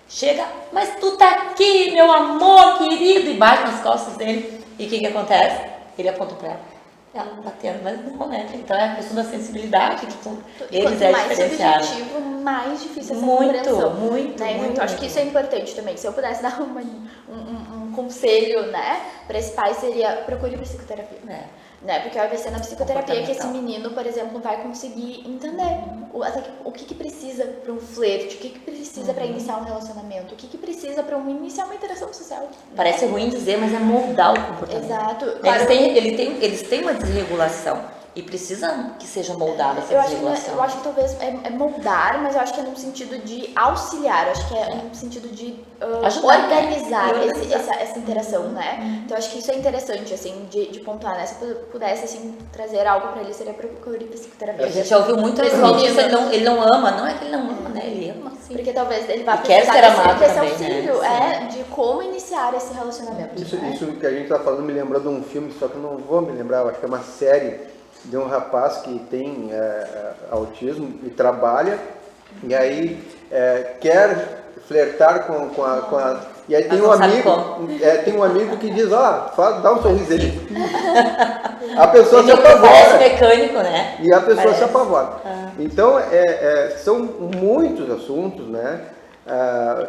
[SPEAKER 2] Chega, mas tu tá aqui, meu amor querido, e bate nas costas dele. E o que acontece? Ele aponta pra ela batendo, mas não, né? Então é a questão da sensibilidade, que eles
[SPEAKER 3] Quanto mais
[SPEAKER 2] diferenciado.
[SPEAKER 3] subjetivo, mais difícil essa
[SPEAKER 2] Muito,
[SPEAKER 3] compreensão.
[SPEAKER 2] muito,
[SPEAKER 3] né?
[SPEAKER 2] muito,
[SPEAKER 3] Então acho que isso é importante também. Se eu pudesse dar um conselho, né, para esse pai, seria procure psicoterapia. Né? Porque vai ser na psicoterapia que esse menino, por exemplo, vai conseguir entender o que precisa para um flerte, o que precisa para iniciar um relacionamento, o que precisa para iniciar uma interação social.
[SPEAKER 2] Parece ruim dizer, mas é moldar o comportamento.
[SPEAKER 3] Exato.
[SPEAKER 2] Claro, eles têm uma desregulação e precisa que seja moldada essa desregulação.
[SPEAKER 3] Eu acho que talvez é moldar, mas eu acho que é num sentido de auxiliar, eu acho que é num sentido de organizar essa interação, né? Então eu acho que isso é interessante, assim, de pontuar, né? Se eu pudesse, assim, trazer algo pra ele, seria procurar psicoterapia.
[SPEAKER 2] A gente já ouviu muito pessoal que ele não ama, não é que ele não ama, né? Ele ama, sim.
[SPEAKER 3] Porque talvez ele vá
[SPEAKER 2] quer ser amado
[SPEAKER 3] desse
[SPEAKER 2] também,
[SPEAKER 3] auxílio,
[SPEAKER 2] né?
[SPEAKER 3] de como iniciar esse relacionamento.
[SPEAKER 1] Isso
[SPEAKER 3] né?
[SPEAKER 1] que a gente está falando me lembrou de um filme, só que eu não vou me lembrar, eu acho que é uma série de um rapaz que tem autismo e trabalha, e aí quer flertar com a... E aí tem um amigo que diz, dá um sorriso ele. A pessoa se apavora.
[SPEAKER 2] Mecânico, né?
[SPEAKER 1] E a pessoa se apavora. Então, são muitos assuntos, né,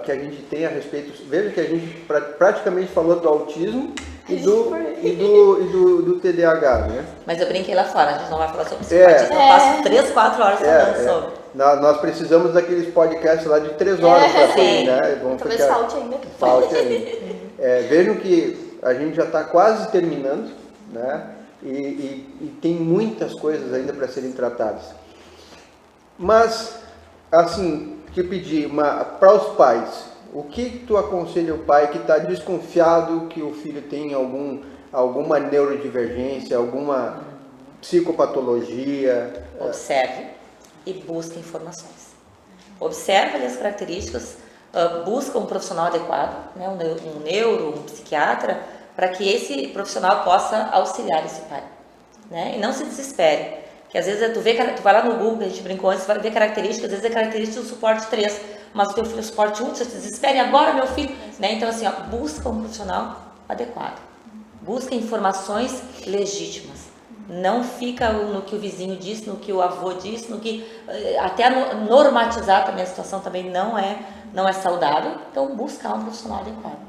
[SPEAKER 1] que a gente tem a respeito. Veja que a gente praticamente falou do autismo e do TDAH, né?
[SPEAKER 2] Mas eu brinquei lá fora, a gente não vai falar sobre psicopatia, eu passo 3, 4 horas falando sobre.
[SPEAKER 1] Nós precisamos daqueles podcasts lá de 3 horas para frente, né?
[SPEAKER 3] Talvez falte ainda.
[SPEAKER 1] Falte ainda. Vejam que a gente já está quase terminando, né? E tem muitas coisas ainda para serem tratadas. Mas, assim, te pedir para os pais, o que tu aconselha o pai que está desconfiado que o filho tem alguma neurodivergência, alguma psicopatologia?
[SPEAKER 2] Observe e busque informações. Observe ali as características, busca um profissional adequado, né, um neuro, um psiquiatra, para que esse profissional possa auxiliar esse pai. Né? E não se desespere. Que às vezes tu vai lá no Google, que a gente brincou antes, vai ver características, às vezes é característica do suporte 3, mas o teu filho é suporte 1, você se desespere agora, meu filho. Né? Então assim, busca um profissional adequado. Busca informações legítimas. Não fica no que o vizinho disse, no que o avô disse, no que até normatizar também a situação também não é saudável. Então busca um profissional adequado.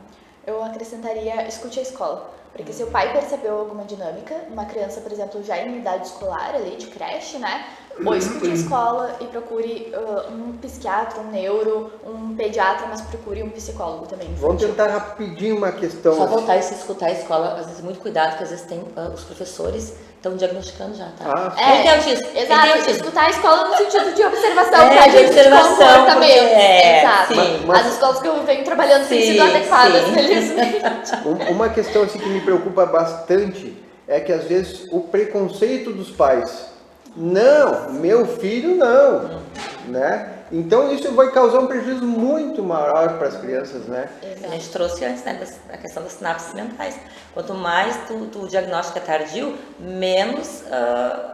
[SPEAKER 3] Eu acrescentaria, escute a escola. Porque se o pai percebeu alguma dinâmica, uma criança, por exemplo, já em idade escolar, ali de creche, né? Ou escute a escola e procure um psiquiatra, um neuro, um pediatra, mas procure um psicólogo também.
[SPEAKER 1] Vamos tentar rapidinho uma questão.
[SPEAKER 2] Só voltar e se escutar a escola, às vezes muito cuidado, que às vezes tem os professores estão diagnosticando já, tá?
[SPEAKER 3] É,
[SPEAKER 2] Ele tem autismo.
[SPEAKER 3] Exato,
[SPEAKER 2] Ele tem autismo.
[SPEAKER 3] escutar a escola no sentido de observação,
[SPEAKER 2] É,
[SPEAKER 3] tá,
[SPEAKER 2] de
[SPEAKER 3] gente?
[SPEAKER 2] observação,
[SPEAKER 3] Comportamento.
[SPEAKER 2] porque-
[SPEAKER 3] Exato.
[SPEAKER 2] sim.
[SPEAKER 3] As escolas que eu venho trabalhando têm sido
[SPEAKER 2] Sim,
[SPEAKER 3] adequadas,
[SPEAKER 2] sim.
[SPEAKER 3] felizmente.
[SPEAKER 1] Uma questão assim, que me preocupa bastante é que às vezes o preconceito dos pais. Não, meu filho não, né? Então isso vai causar um prejuízo muito maior para as crianças, né?
[SPEAKER 2] A gente trouxe antes, né, a questão das sinapses mentais. Quanto mais o diagnóstico é tardio, menos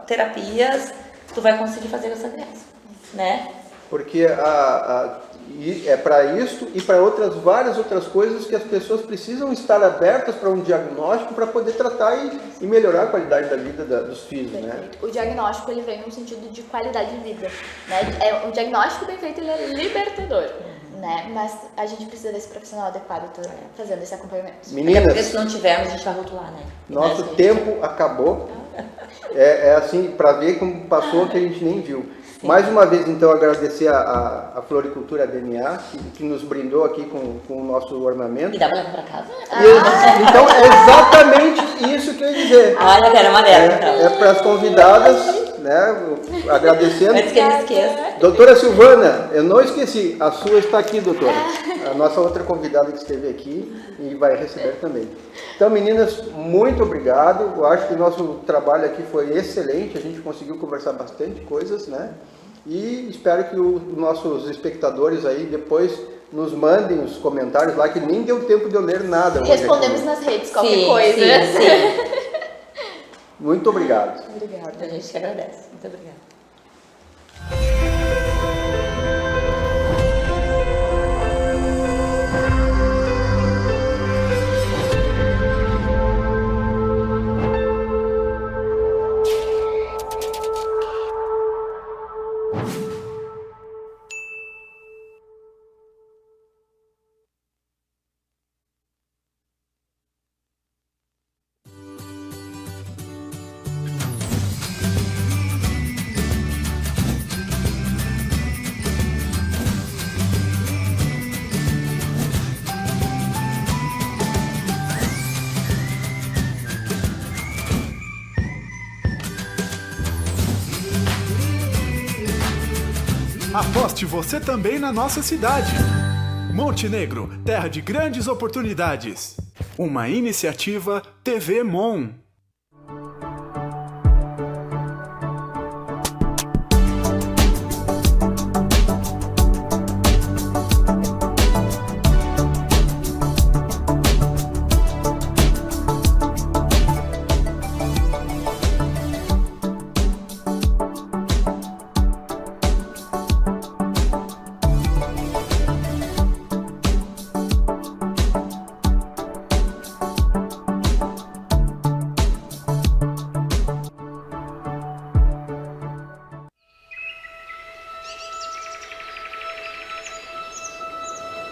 [SPEAKER 2] terapias tu vai conseguir fazer com essa criança, né?
[SPEAKER 1] Porque é para isso e para várias outras coisas que as pessoas precisam estar abertas para um diagnóstico para poder tratar e melhorar a qualidade da vida dos filhos, né?
[SPEAKER 3] O diagnóstico, ele vem no sentido de qualidade de vida, né? O diagnóstico bem feito, ele é libertador, né? Mas a gente precisa desse profissional adequado fazendo esse acompanhamento.
[SPEAKER 2] Porque
[SPEAKER 1] Meninas,
[SPEAKER 2] se não tivermos, a gente vai rotular, né?
[SPEAKER 1] nosso
[SPEAKER 2] Mas,
[SPEAKER 1] tempo acabou. É assim, para ver como passou que a gente nem viu. Mais uma vez, então, agradecer a Floricultura DNA, que nos brindou aqui com o nosso ornamento.
[SPEAKER 2] E dá pra levar pra casa?
[SPEAKER 1] Então, é exatamente isso que eu ia dizer.
[SPEAKER 2] Olha, eu quero uma dela, então.
[SPEAKER 1] É para as convidadas, né? Agradecendo.
[SPEAKER 2] Antes que ele esqueça.
[SPEAKER 1] Doutora Silvana, eu não esqueci, a sua está aqui, doutora. A nossa outra convidada que esteve aqui e vai receber também. Então, meninas, muito obrigado. Eu acho que o nosso trabalho aqui foi excelente, a gente conseguiu conversar bastante coisas, né? E espero que os nossos espectadores aí depois nos mandem os comentários lá, que nem deu tempo de eu ler nada.
[SPEAKER 3] Respondemos nas redes, qualquer
[SPEAKER 2] Sim,
[SPEAKER 3] coisa.
[SPEAKER 2] sim.
[SPEAKER 1] Muito obrigado.
[SPEAKER 2] Obrigada, a gente que agradece. Muito obrigada.
[SPEAKER 5] Aposte você também na nossa cidade. Montenegro, terra de grandes oportunidades. Uma iniciativa TV Mon.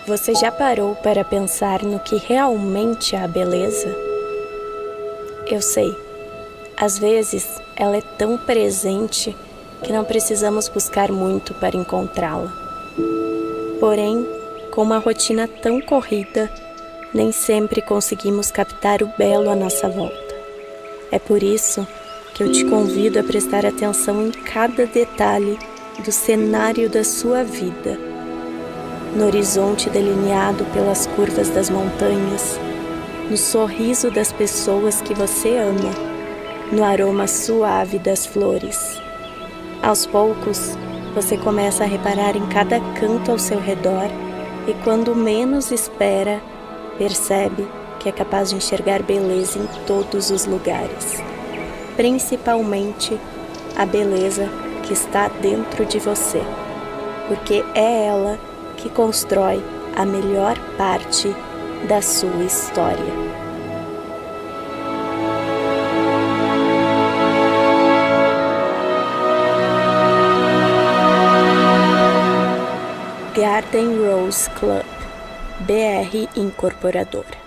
[SPEAKER 6] Você já parou para pensar no que realmente é a beleza? Eu sei, às vezes ela é tão presente que não precisamos buscar muito para encontrá-la. Porém, com uma rotina tão corrida, nem sempre conseguimos captar o belo à nossa volta. É por isso que eu te convido a prestar atenção em cada detalhe do cenário da sua vida. No horizonte delineado pelas curvas das montanhas, no sorriso das pessoas que você ama, no aroma suave das flores. Aos poucos, você começa a reparar em cada canto ao seu redor e quando menos espera, percebe que é capaz de enxergar beleza em todos os lugares. Principalmente a beleza que está dentro de você, porque é ela que constrói a melhor parte da sua história. Garden Rose Club, BR Incorporadora.